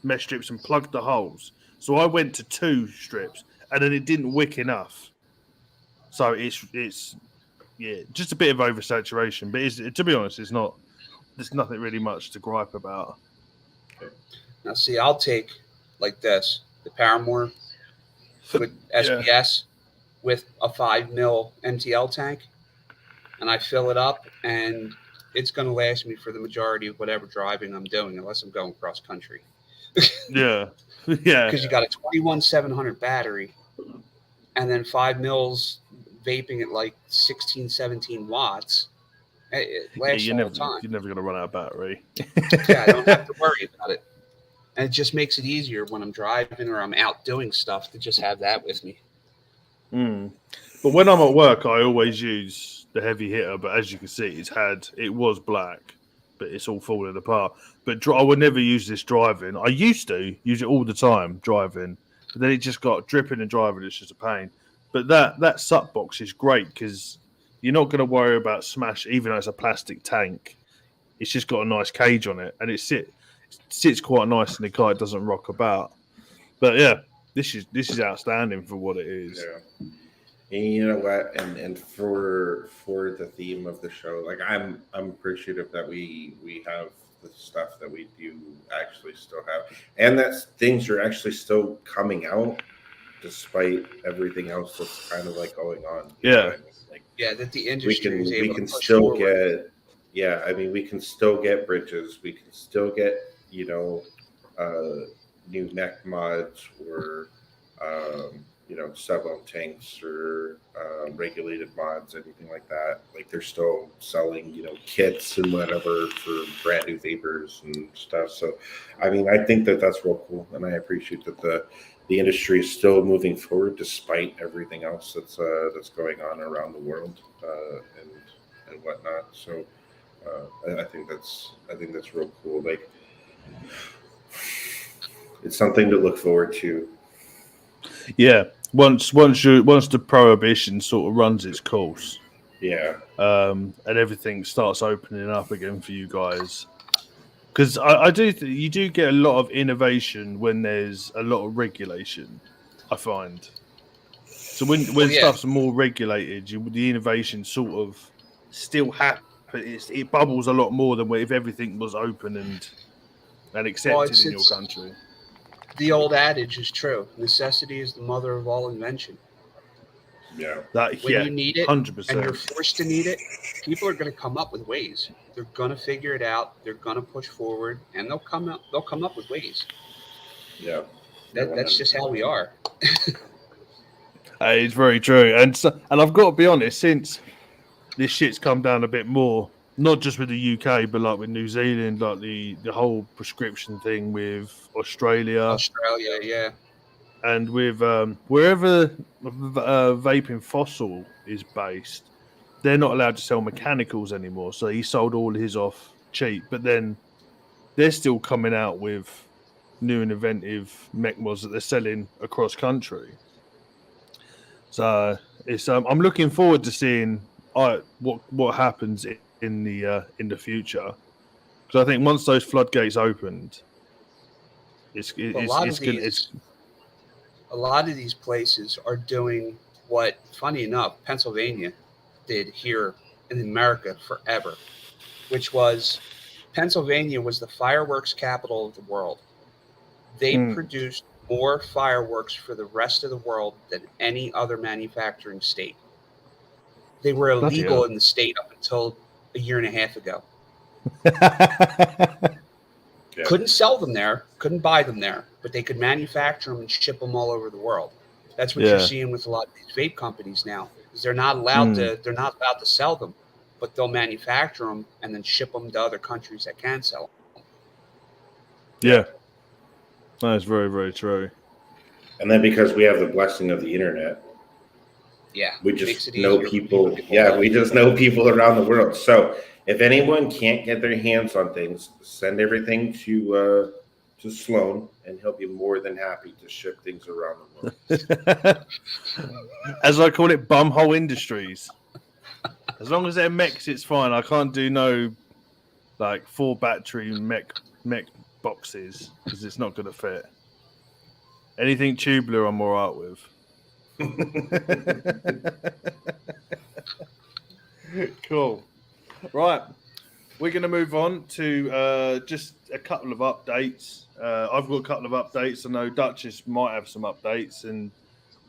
mesh strips and plug the holes. So I went to 2 strips, and then it didn't wick enough. So it's just a bit of oversaturation. But to be honest, there's nothing really much to gripe about. Okay. Now, see, I'll take this, the Paramore with SPS with a 5 mil MTL tank, and I fill it up, and it's going to last me for the majority of whatever driving I'm doing, unless I'm going cross country. Yeah. Yeah. Because you got a 21700 battery, and then 5 mils vaping at like 16, 17 watts. It lasts all the time. You're never going to run out of battery. Yeah, I don't have to worry about it. And it just makes it easier when I'm driving or I'm out doing stuff to just have that with me. But when I'm at work, I always use the heavy hitter. But as you can see, it was black, but it's all falling apart. But I would never use this driving. I used to use it all the time driving, but then it just got dripping and driving. It's just a pain. But that suck box is great because you're not going to worry about smash, even though it's a plastic tank. It's just got a nice cage on it, and it sits quite nice in the car. It doesn't rock about. But yeah, this is outstanding for what it is. Yeah. And you know what? And for the theme of the show, like I'm appreciative that we have the stuff that we do actually still have, and that things are actually still coming out despite everything else that's kind of like going on. Yeah. Like, yeah, that the industry is able we can to push still forward. get. Yeah, I mean, we can still get bridges. We can still get, new neck mods or, sub-ohm tanks or regulated mods, anything like that. Like they're still selling, kits and whatever for brand new vapors and stuff. So, I mean, I think that that's real cool, and I appreciate that the industry is still moving forward despite everything else that's going on around the world and whatnot. So. I think that's real cool. Like, it's something to look forward to. Yeah, once the prohibition sort of runs its course, Yeah, and everything starts opening up again for you guys, because I do you do get a lot of innovation when there's a lot of regulation. I find so when stuff's more regulated, the innovation sort of still happens. It bubbles a lot more than if everything was open and accepted in your country. The old adage is true: necessity is the mother of all invention. yeah. When you need it, 100%, and you're forced to need it, people are going to come up with ways. They're going to figure it out. They're going to push forward, and they'll come up with ways. Yeah, that's just how we are. It's very true, and I've got to be honest, since this shit's come down a bit more, not just with the UK, but like with New Zealand, like the whole prescription thing with Australia, yeah, and with wherever Vaping Fossil is based, they're not allowed to sell mechanicals anymore. So he sold all his off cheap, but then they're still coming out with new and inventive mech mods that they're selling across country. So it's I'm looking forward to seeing what happens in the future, because I think once those floodgates opened, a lot of these places are doing what, funny enough, Pennsylvania did here in America forever, which was Pennsylvania was the fireworks capital of the world. They produced more fireworks for the rest of the world than any other manufacturing state. They were illegal in the state up until a year and a half ago. Yeah. Couldn't sell them there, couldn't buy them there, but they could manufacture them and ship them all over the world. That's what you're seeing with a lot of these vape companies now. Is they're not allowed to sell them, but they'll manufacture them and then ship them to other countries that can sell them. Yeah, that's very, very true. And then because we have the blessing of the internet, we just know people. Yeah, we just know people around the world. So if anyone can't get their hands on things, send everything to Sloan, and he'll be more than happy to ship things around the world. As I call it, bumhole industries. As long as they're mechs, it's fine. I can't do no 4 battery mech boxes because it's not going to fit. Anything tubular, I'm all right with. Cool. Right. We're going to move on to just a couple of updates. I've got a couple of updates. I know Duchess might have some updates, and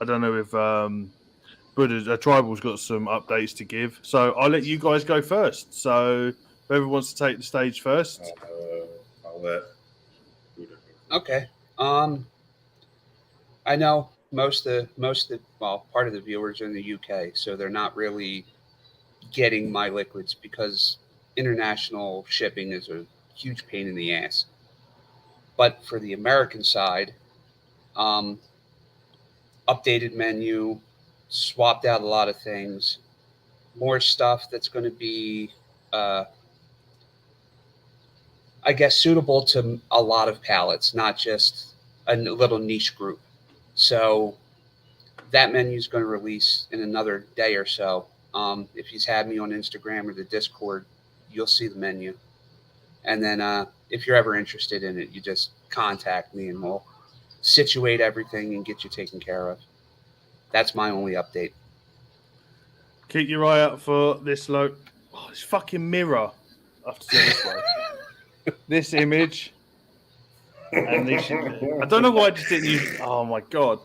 I don't know if Tribal's got some updates to give. So I'll let you guys go first. So Whoever wants to take the stage first. I'll let. Okay. I know part of the viewers are in the UK, so they're not really getting my liquids because international shipping is a huge pain in the ass. But for the American side, updated menu, swapped out a lot of things, more stuff that's going to be, I guess, suitable to a lot of palates, not just a little niche group. So that menu is going to release in another day or so. If you've had me on Instagram or the Discord, you'll see the menu. And then if you're ever interested in it, you just contact me and we'll situate everything and get you taken care of. That's my only update. Keep your eye out for this this fucking mirror. I have to say this way. This image. And this. I don't know why I just didn't use. Oh my god.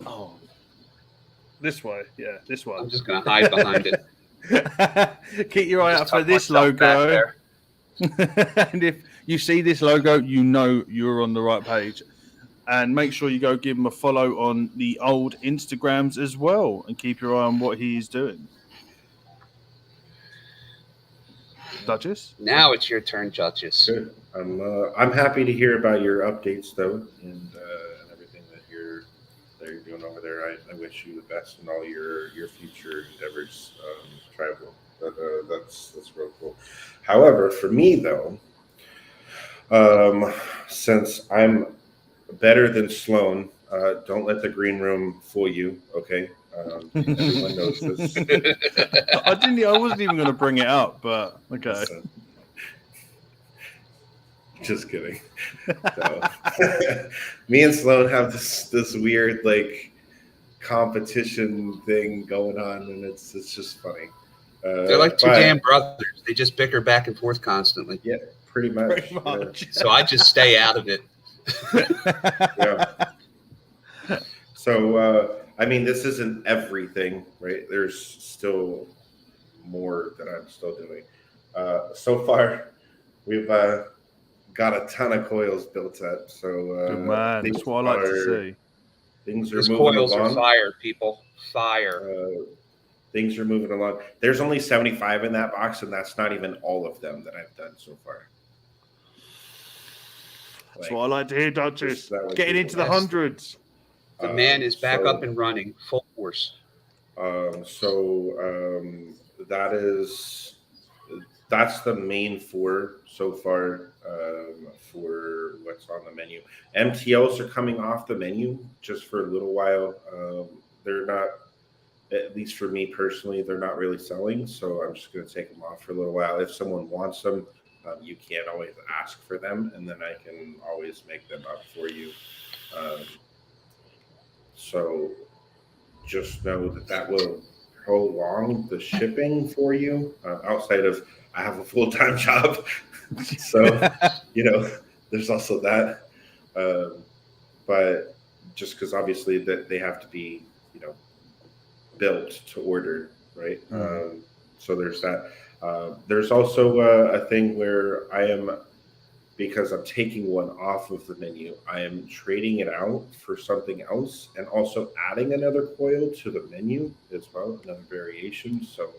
Oh. This way. Yeah, this one. I'm just going to hide behind it. Keep your eye out for this logo. And if you see this logo, you know you're on the right page. And make sure you go give him a follow on the old Instagrams as well, and keep your eye on what he is doing. Duchess? Now it's your turn, Duchess. Good. I'm happy to hear about your updates, though, and everything that you're doing over there. I wish you the best in all your future endeavors, Tribal. That's real cool. However, for me, though, since I'm better than Sloan, don't let the green room fool you, okay? Everyone knows this. I wasn't even going to bring it up, but okay. Just kidding. So, me and Sloan have this weird competition thing going on, and it's just funny. They're like two damn brothers. They just bicker back and forth constantly. Yeah, pretty much. Yeah. So I just stay out of it. Yeah. So, this isn't everything, right? There's still more that I'm still doing. So far, we've got a ton of coils built up. So, good man. That's what I like to see. Things are These moving coils along. are fire, people. Fire. Things are moving along. There's only 75 in that box, and that's not even all of them that I've done so far. That's what I like to hear, Duchess. Getting into the hundreds. The man is back up and running, full force. That's the main four so far for what's on the menu. MTLs are coming off the menu just for a little while. They're not, at least for me personally, they're not really selling. So I'm just going to take them off for a little while. If someone wants them, you can always ask for them, and then I can always make them up for you. So just know that will prolong the shipping for you. Outside of, I have a full-time job, so there's also that. But just because obviously that they have to be, built to order, right? Mm-hmm. So there's that. There's also a thing where because I'm taking one off of the menu, I am trading it out for something else and also adding another coil to the menu as well, another variation. So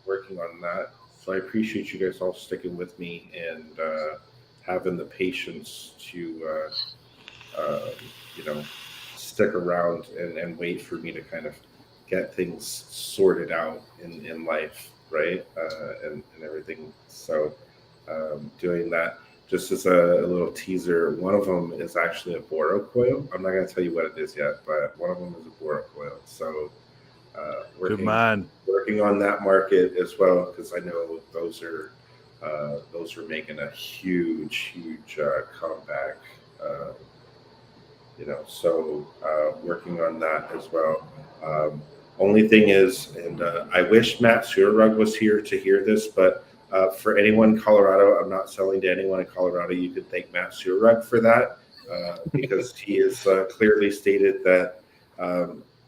working on that. So I appreciate you guys all sticking with me and having the patience to, stick around and wait for me to kind of get things sorted out in life, right? And everything. So doing that. Just as a little teaser, one of them is actually a Boro coil. I'm not going to tell you what it is yet, but one of them is a Boro coil. So working on that market as well, because I know those are making a huge comeback. So working on that as well. Only thing is, and I wish Matt Sewerrug was here to hear this, but for anyone in Colorado, I'm not selling to anyone in Colorado. You can thank Matt Sewerrug for that because he has clearly stated that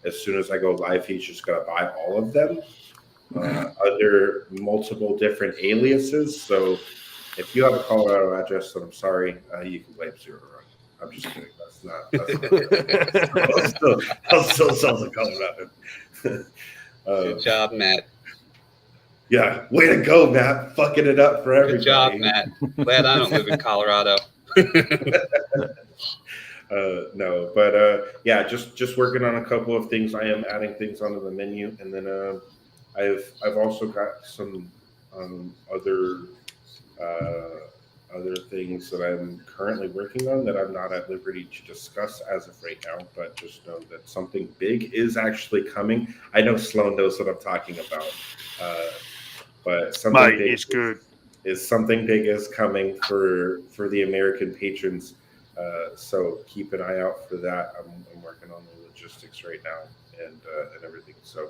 as soon as I go live, he's just going to buy all of them. under multiple different aliases. So if you have a Colorado address, then I'm sorry, you can blame Zero Run. I'm just kidding. That's not. I'll still sell the Colorado. Good job, Matt. Yeah, way to go, Matt. Fucking it up for everybody. Good job, Matt. Glad I don't live in Colorado. No, but yeah, just working on a couple of things. I am adding things onto the menu, and then I've also got some other things that I'm currently working on that I'm not at liberty to discuss as of right now. But just know that something big is actually coming. I know Sloan knows what I'm talking about, but something big it's good. Is something big is coming for the American patrons. So keep an eye out for that. I'm working on the logistics right now and everything. So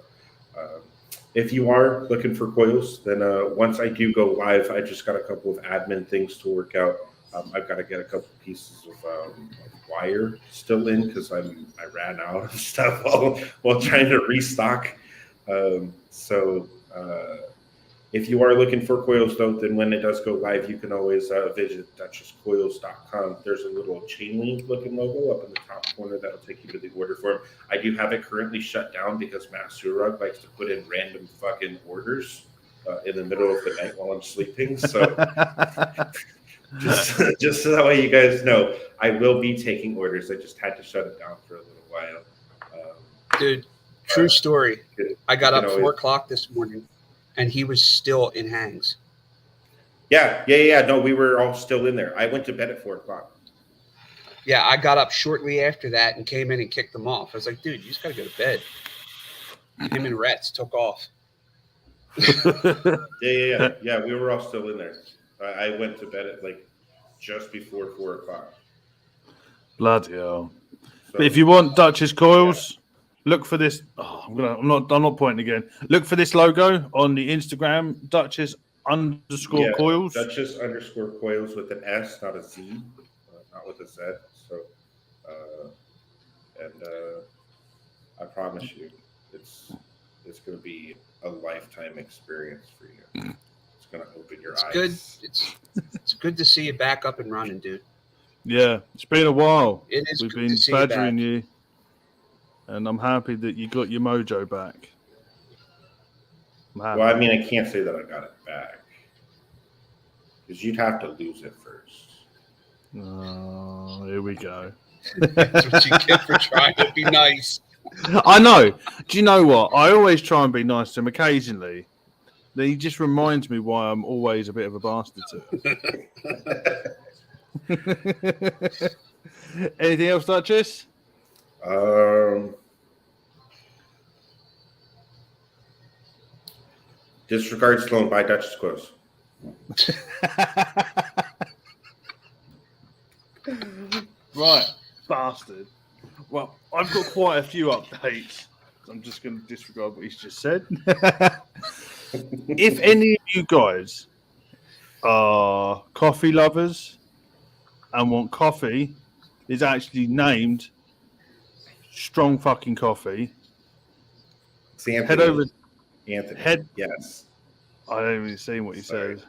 if you are looking for coils, then once I do go live, I just got a couple of admin things to work out. I've got to get a couple pieces of wire still in because I ran out of stuff while trying to restock. So if you are looking for coils, though, then when it does go live, you can always visit DuchessCoils.com. There's a little chain link looking logo up in the top corner that'll take you to the order form. I do have it currently shut down because Matt Surug likes to put in random fucking orders in the middle of the night while I'm sleeping. So just so that way you guys know, I will be taking orders. I just had to shut it down for a little while. Dude, true story. I got up always- 4 o'clock this morning, and he was still in hangs. Yeah. No, we were all still in there. I went to bed at 4 o'clock. Yeah, I got up shortly after that and came in and kicked them off. I was like, dude, you just got to go to bed. Him and Rets took off. Yeah. We were all still in there. I went to bed at like just before 4 o'clock. Bloody hell. So, But if you want Duchess Coils, look for this. Oh, I'm not pointing again. Look for this logo on the Instagram, Duchess_Coils. Duchess_Coils with an S, not a Z, not with a Z. So, I promise you, it's going to be a lifetime experience for you. It's going to open your eyes. Good. It's good to see you back up and running, dude. Yeah, it's been a while. It is. We've good been to see badgering you. you, and I'm happy that you got your mojo back. I'm happy. Well, I mean, I can't say that I got it back because you'd have to lose it first. Oh, here we go. That's what you get for trying to be nice. I know. Do you know what? I always try and be nice to him occasionally. Then he just reminds me why I'm always a bit of a bastard to him. Anything else, Duchess? Disregard Sloan by Duchess Coils. Right, bastard. Well, I've got quite a few updates. I'm just going to disregard what he's just said. If any of you guys are coffee lovers and want coffee is actually named Strong Fucking Coffee, It's Anthony. head over. Anthony. Yes. I haven't even seen what he said.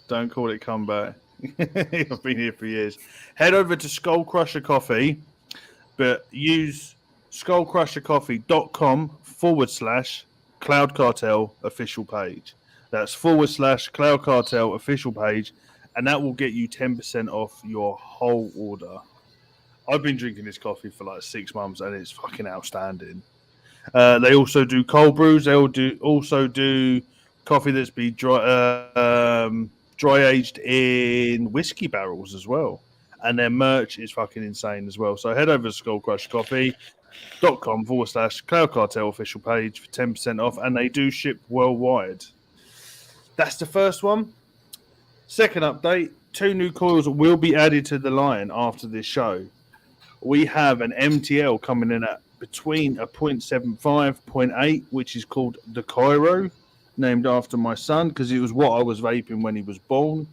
Don't call it comeback. I've been here for years. Head over to Skull Crusher Coffee, but use skullcrushercoffee.com/Cloud Cartel official page. That's /Cloud Cartel official page, and that will get you 10% off your whole order. I've been drinking this coffee for like 6 months, and it's fucking outstanding. They also do cold brews. They also do coffee that's been dry aged in whiskey barrels as well. And their merch is fucking insane as well. So head over to skullcrushcoffee.com/Cloud Cartel official page for 10% off. And they do ship worldwide. That's the first one. Second update, 2 new coils will be added to the line after this show. We have an MTL coming in at between a 0.75, 0.8, which is called the Cairo, named after my son, because it was what I was vaping when he was born.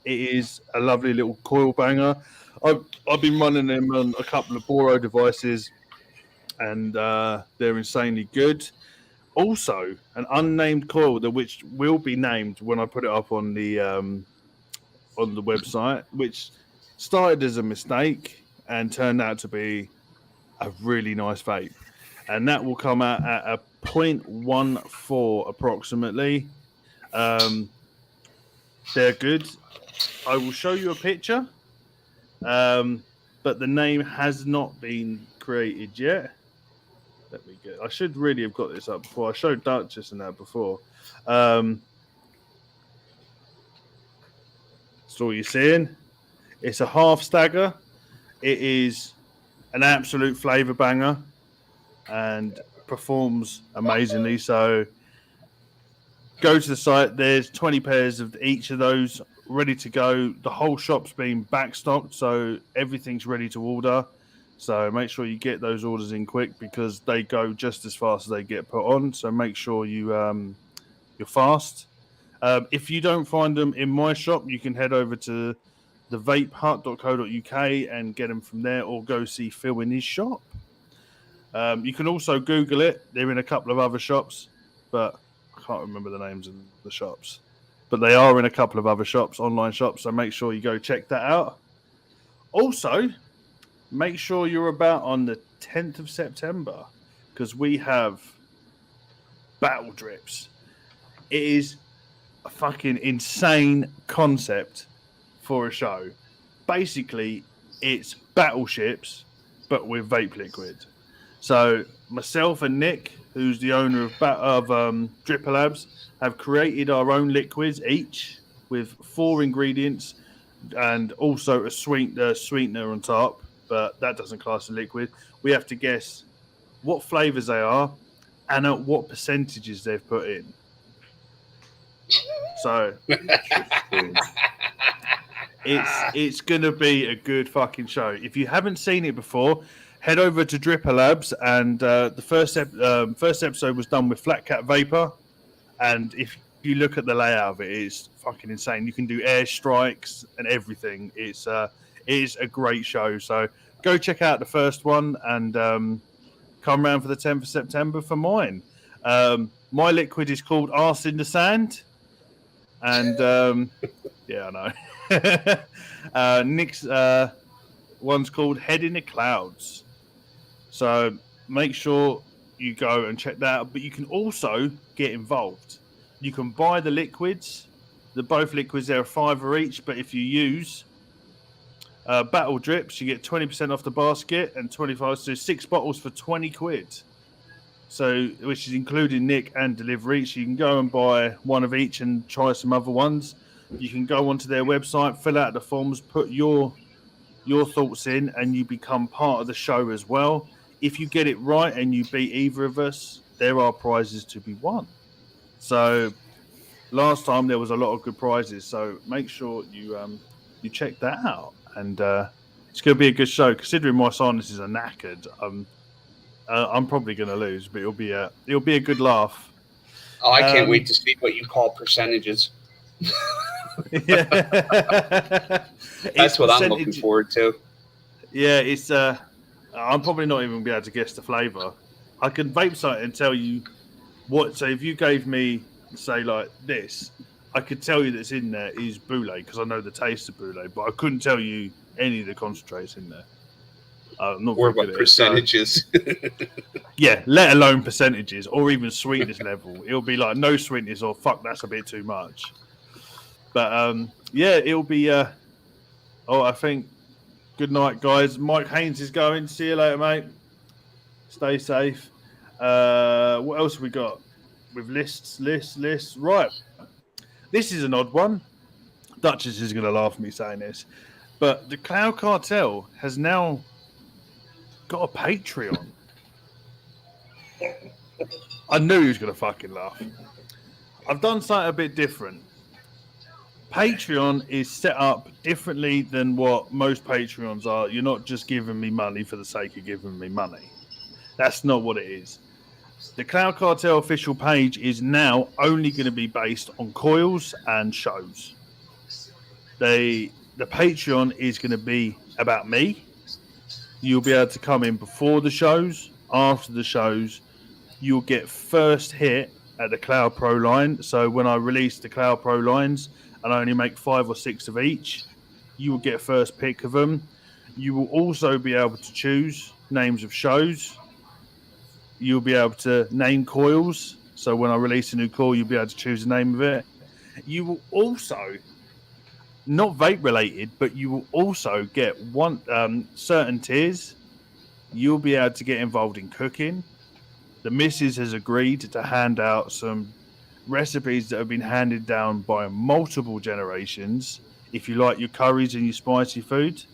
It is a lovely little coil banger. I've been running them on a couple of Boro devices, and they're insanely good. Also, an unnamed coil, which will be named when I put it up on the website, which started as a mistake and turned out to be a really nice vape, and that will come out at a 0.14 approximately. They're good. I will show you a picture, but the name has not been created yet. Let me get. I should really have got this up before. I showed Duchess and that before. That's all you're seeing. It's a half stagger. It is an absolute flavour banger and performs amazingly. So go to the site. There's 20 pairs of each of those ready to go. The whole shop's been backstocked, so everything's ready to order. So make sure you get those orders in quick because they go just as fast as they get put on. So make sure you're fast. If you don't find them in my shop, you can head over to thevapehut.co.uk and get them from there, or go see Phil in his shop. You can also Google it. They're in a couple of other shops, but I can't remember the names of the shops. But they are in a couple of other shops, online shops, so make sure you go check that out. Also, make sure you're about on the 10th of September because we have Battle Drips. It is a fucking insane concept for a show. Basically, it's battleships, but with vape liquid. So myself and Nick, who's the owner of Dripper Labs, have created our own liquids each with 4 ingredients and also a sweetener on top, but that doesn't class as liquid. We have to guess what flavors they are and at what percentages they've put in. So it's gonna be a good fucking show. If you haven't seen it before, head over to Dripper Labs, and the first episode was done with Flat Cat Vapor, and if you look at the layout of it, it's fucking insane. You can do air strikes and everything. It is a great show. So go check out the first one and come around for the 10th of September for mine. My liquid is called Arse in the Sand, and yeah, I know. Nick's one's called Head in the Clouds. So make sure you go and check that out. But you can also get involved. You can buy the liquids. Both liquids, they're $5 each. But if you use Battle Drips, you get 20% off the basket and 25. So 6 bottles for 20 quid. So, which is including Nick and delivery. So you can go and buy one of each and try some other ones. You can go onto their website, fill out the forms, put your thoughts in, and you become part of the show as well. If you get it right and you beat either of us, there are prizes to be won. So last time there was a lot of good prizes. So make sure you check that out, and it's going to be a good show. Considering my sinuses are knackered, I'm probably going to lose, but it'll be a good laugh. Oh, I can't wait to see what you call percentages. Yeah. That's what I'm looking forward to. Yeah, it's I'm probably not even going to be able to guess the flavour. I can vape sight and tell you what. So if you gave me, say, like this, I could tell you that's in there is Boulay because I know the taste of Boulay, but I couldn't tell you any of the concentrates in there. I'm not or what percentages. Yeah, let alone percentages or even sweetness level. It'll be like no sweetness or fuck, that's a bit too much. But yeah, it'll be. I think. Good night, guys. Mike Haynes is going. See you later, mate. Stay safe. What else have we got? With lists. Right. This is an odd one. Duchess is going to laugh at me saying this. But the Cloud Cartel has now got a Patreon. I knew he was going to fucking laugh. I've done something a bit different. Patreon is set up differently than what most Patreons are. You're not just giving me money for the sake of giving me money. That's not what it is. The Cloud Cartel official page is now only going to be based on coils and shows. The Patreon is going to be about me. You'll be able to come in before the shows, after the shows, you'll get first hit at the Cloud Pro line. So when I release the Cloud Pro lines and I only make 5 or 6 of each, you will get first pick of them. You will also be able to choose names of shows. You'll be able to name coils. So when I release a new coil, you'll be able to choose the name of it. You will also, not vape related, but you will also get certain tiers. You'll be able to get involved in cooking. The missus has agreed to hand out some recipes that have been handed down by multiple generations. If you like your curries and your spicy food,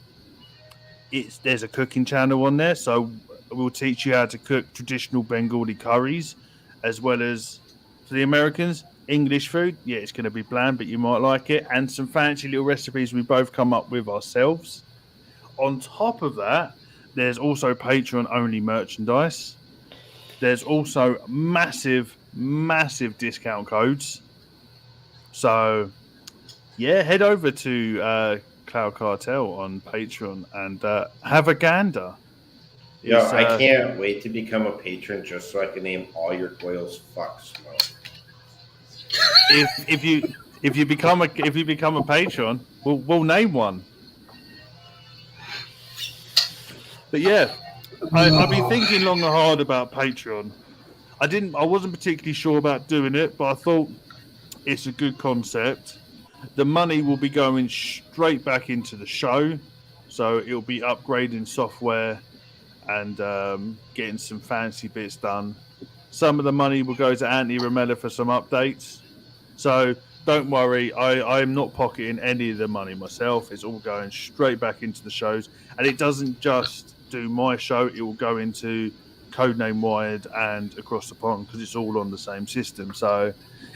there's a cooking channel on there, so we'll teach you how to cook traditional Bengali curries, as well as for the Americans, English food. Yeah, it's going to be bland, but you might like it, and some fancy little recipes we both come up with ourselves. On top of that, there's also Patreon-only merchandise. There's also massive discount codes. So, yeah, head over to Cloud Cartel on Patreon and have a gander. Yo, I can't wait to become a patron just so I can name all your coils fucks. If you become a patron, we'll name one. But yeah, I've been thinking long and hard about Patreon. I wasn't particularly sure about doing it, but I thought it's a good concept. The money will be going straight back into the show, so it'll be upgrading software and getting some fancy bits done. Some of the money will go to Anthony Romella for some updates. So don't worry, I'm not pocketing any of the money myself. It's all going straight back into the shows, and it doesn't just do my show. It will go into Codename Wired and Across the Pond because it's all on the same system. So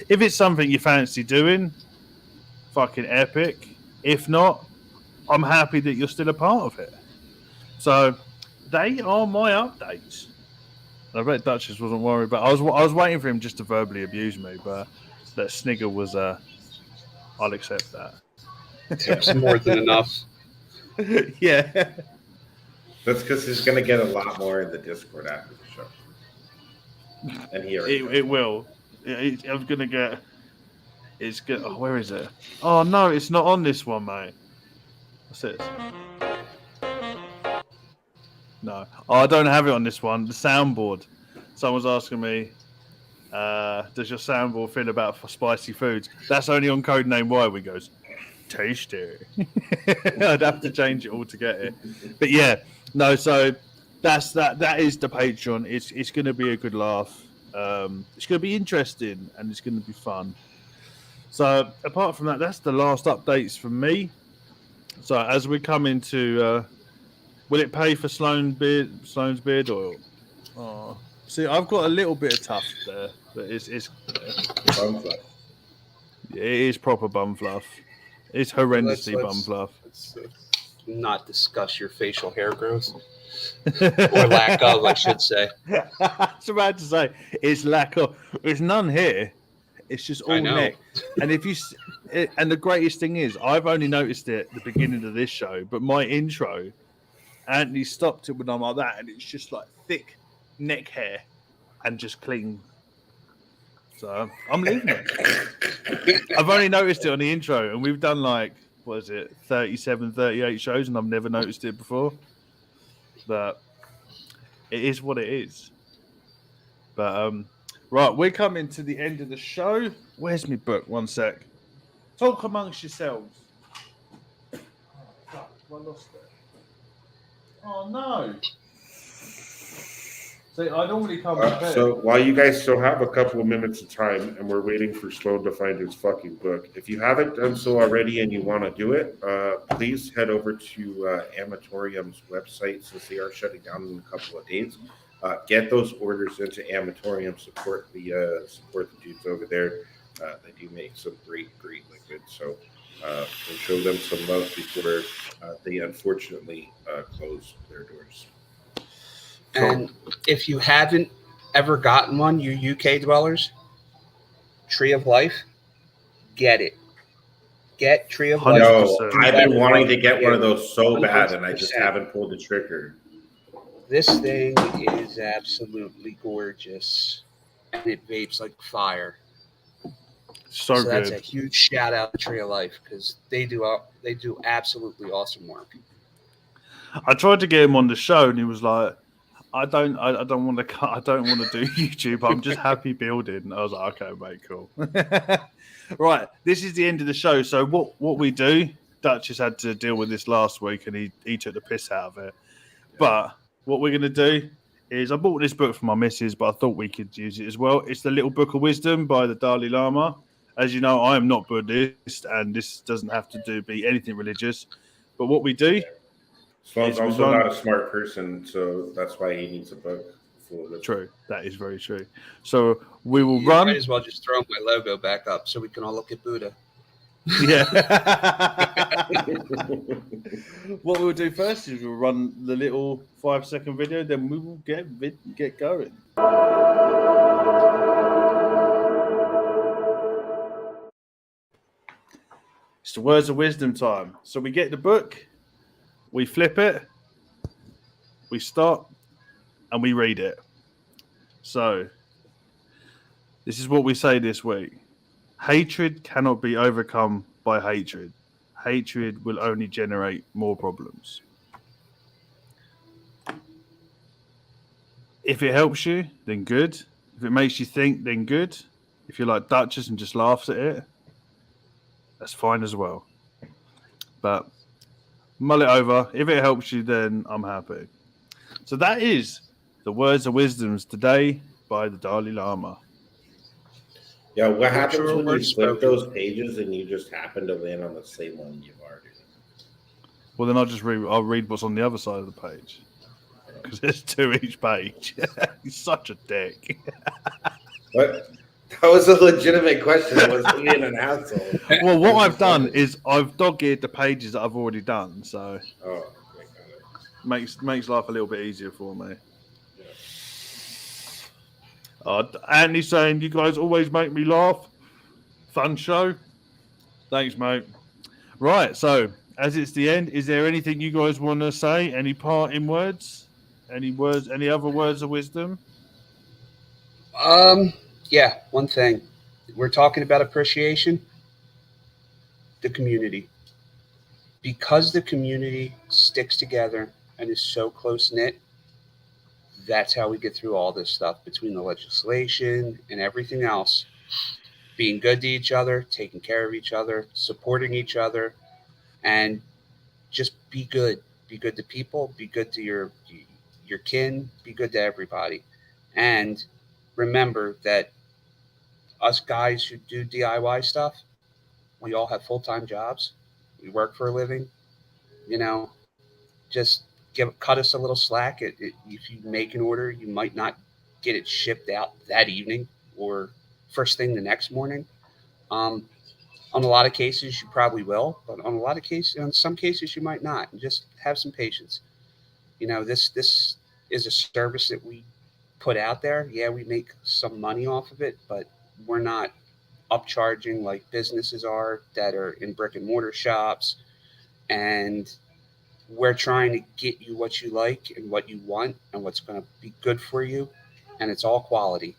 if it's something you fancy doing, fucking epic. If not, I'm happy that you're still a part of it. So they are my updates. I bet Duchess wasn't worried, but I was waiting for him just to verbally abuse me, but that snigger was I'll accept that. Tips more than enough. Yeah. That's because he's going to get a lot more in the Discord after the show. And here it will. I'm going to get... It's good. Oh, where is it? Oh, no, it's not on this one, mate. What's it? No. Oh, I don't have it on this one. The soundboard. Someone's asking me, does your soundboard feel about spicy foods? That's only on Codename Y. We goes, tasty. I'd have to change it all to get it. But yeah, no, so that's that. That is the Patreon. It's going to be a good laugh. It's going to be interesting and it's going to be fun. So apart from that, that's the last updates from me. So as we come into, will it pay for Sloan's beard or? Oh, see, I've got a little bit of tuft there, but it's bum fluff. It is proper bum fluff. It's horrendously bum fluff. Let's not discuss your facial hair growth or lack of, I should say. I was about to say it's lack of. There's none here. It's just all neck. And and the greatest thing is, I've only noticed it at the beginning of this show, but my intro, Anthony stopped it when I'm like that, and it's just like thick neck hair and just clean. So I'm leaving it. I've only noticed it on the intro, and we've done like, what is it, 37, 38 shows, and I've never noticed it before. But it is what it is. But right, we're coming to the end of the show. Where's my book? One sec. Talk amongst yourselves. Oh, fuck, I lost it. Oh, no. See, I normally come to bed. So while you guys still have a couple of minutes of time and we're waiting for Sloan to find his fucking book, if you haven't done so already and you want to do it, please head over to Amatorium's website since they are shutting down in a couple of days. Get those orders into Amatorium. Support the dudes over there. They do make some great liquid. So we'll show them some love before they unfortunately close their doors. And if you haven't ever gotten one, you UK dwellers, Tree of Life, get it. Get Tree of Life. No, I've been wanting to get one of those so bad, and I just haven't pulled the trigger. This thing is absolutely gorgeous, and it vapes like fire. So So that's a good. huge shout out to Tree of Life because they do absolutely awesome work. I tried to get him on the show, and he was like, I don't want to cut. I don't want to do YouTube. I'm just happy building. And I was like, okay, mate, cool. Right, this is the end of the show. So what we do? Duchess had to deal with this last week, and he took the piss out of it. But what we're gonna do is I bought this book for my missus, but I thought we could use it as well. It's the Little Book of Wisdom by the Dalai Lama. As you know, I am not Buddhist, and this doesn't have to be anything religious. But what we do. Sloan's also not a smart person, so that's why he needs a book full of it. True, that is very true. So we will run. Might as well just throw my logo back up so we can all look at Buddha. Yeah. What we'll do first is we'll run the little 5-second video, then we will get going. It's the words of wisdom time. So we get the book. We flip it, we stop, and we read it. So, this is what we say this week. Hatred cannot be overcome by hatred. Hatred will only generate more problems. If it helps you, then good. If it makes you think, then good. If you're like Duchess and just laughs at it, that's fine as well. But mull it over. If it helps you, then I'm happy. So that is the words of wisdoms today by the Dalai Lama. Yeah, what happens when you flip those pages and you just happen to land on the same one you've already read? Well, then I'll read what's on the other side of the page because there's 2 each page. He's such a dick. What? That was a legitimate question. It wasn't being an asshole. Well, what I've done is I've dog-eared the pages that I've already done, so makes life a little bit easier for me. Yeah. Anthony's saying you guys always make me laugh. Fun show. Thanks, mate. Right, so as it's the end, is there anything you guys want to say? Any parting words? Any other words of wisdom? Yeah, one thing. We're talking about appreciation. The community. Because the community sticks together and is so close-knit, that's how we get through all this stuff between the legislation and everything else. Being good to each other, taking care of each other, supporting each other, and just be good. Be good to people, be good to your kin, be good to everybody. And remember that us guys who do DIY stuff, we all have full-time jobs. We work for a living. Just cut us a little slack. If you make an order, you might not get it shipped out that evening or first thing the next morning. On a lot of cases, you probably will, but on some cases, you might not. And just have some patience. This is a service that we put out there. Yeah, we make some money off of it, but we're not upcharging like businesses are that are in brick and mortar shops. And we're trying to get you what you like and what you want and what's going to be good for you. And it's all quality.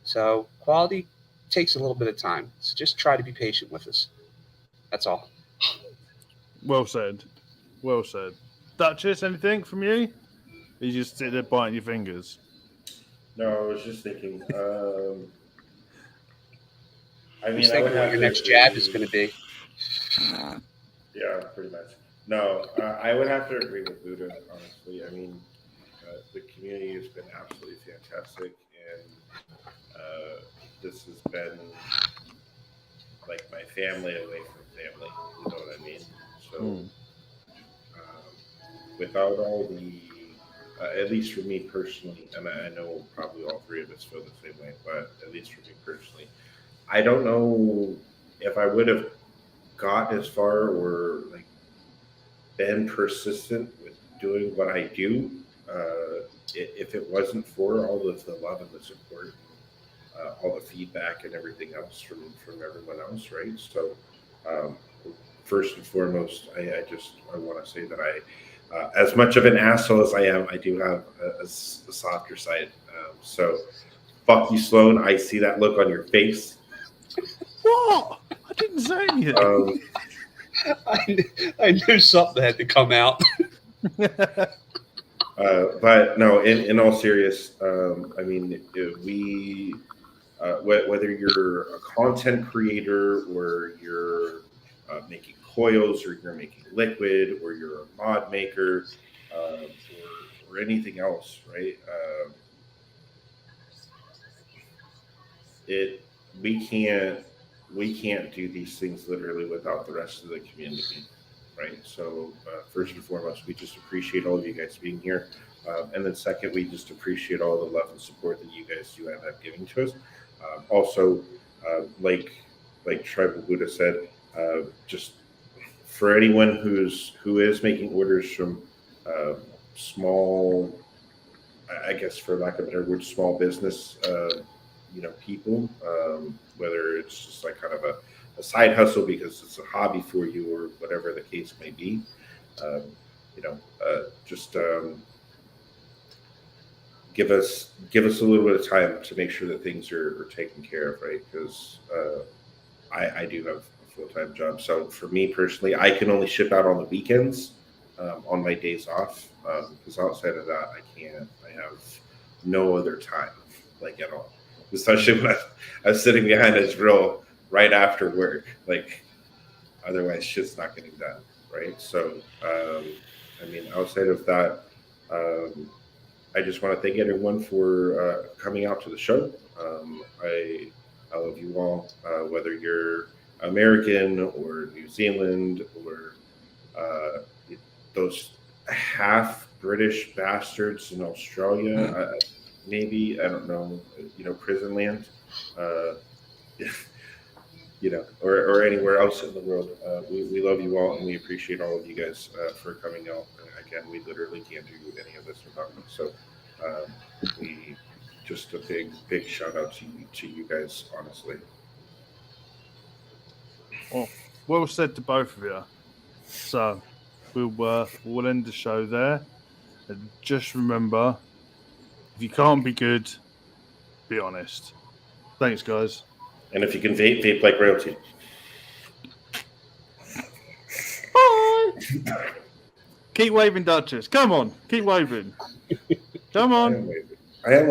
So quality takes a little bit of time. So just try to be patient with us. That's all. Well said. Well said. Duchess, anything from you? Or you just sit there biting your fingers? No, I was just thinking. I was thinking what your next jab is going to be. Yeah, pretty much. No, I would have to agree with Buddha, honestly. I mean, the community has been absolutely fantastic, and this has been like my family away from family. You know what I mean? So, without all the, at least for me personally, and I know probably all three of us feel the same way, but at least for me personally, I don't know if I would have got as far or like been persistent with doing what I do if it wasn't for all of the love and the support, all the feedback and everything else from everyone else, right? So first and foremost, I want to say that As much of an asshole as I am, I do have a softer side. So, fuck you, Sloan. I see that look on your face. What? I didn't say anything. I knew something had to come out. But no, in all serious, I mean, we whether you're a content creator or you're making coils or you're making liquid or you're a mod maker or anything else, right? We can't do these things literally without the rest of the community, right? So first and foremost, we just appreciate all of you guys being here, and then second, we just appreciate all the love and support that you guys do end up giving to us. Also, like Tribal Buddha said, just for anyone who is making orders from small, I guess for lack of a better word, small business, people, whether it's just like kind of a side hustle because it's a hobby for you or whatever the case may be, just give us a little bit of time to make sure that things are taken care of, right? Because I do have a full-time job. So for me personally, I can only ship out on the weekends, on my days off, because outside of that, I can't. I have no other time, like at all. Especially when I'm sitting behind this grill right after work. Like, otherwise, shit's not getting done, right? So, outside of that, I just want to thank everyone for coming out to the show. I love you all, whether you're American or New Zealand or those half British bastards in Australia. Maybe, I don't know, prison land, or anywhere else in the world. We love you all, and we appreciate all of you guys for coming out. Again, we literally can't do any of this without them. So we just a big shout out to you guys, honestly. Well said to both of you. So we'll end the show there. And just remember, if you can't be good, be honest. Thanks, guys. And if you can vape like royalty. Bye. Keep waving, Duchess. Come on, keep waving. Come on. I am waving.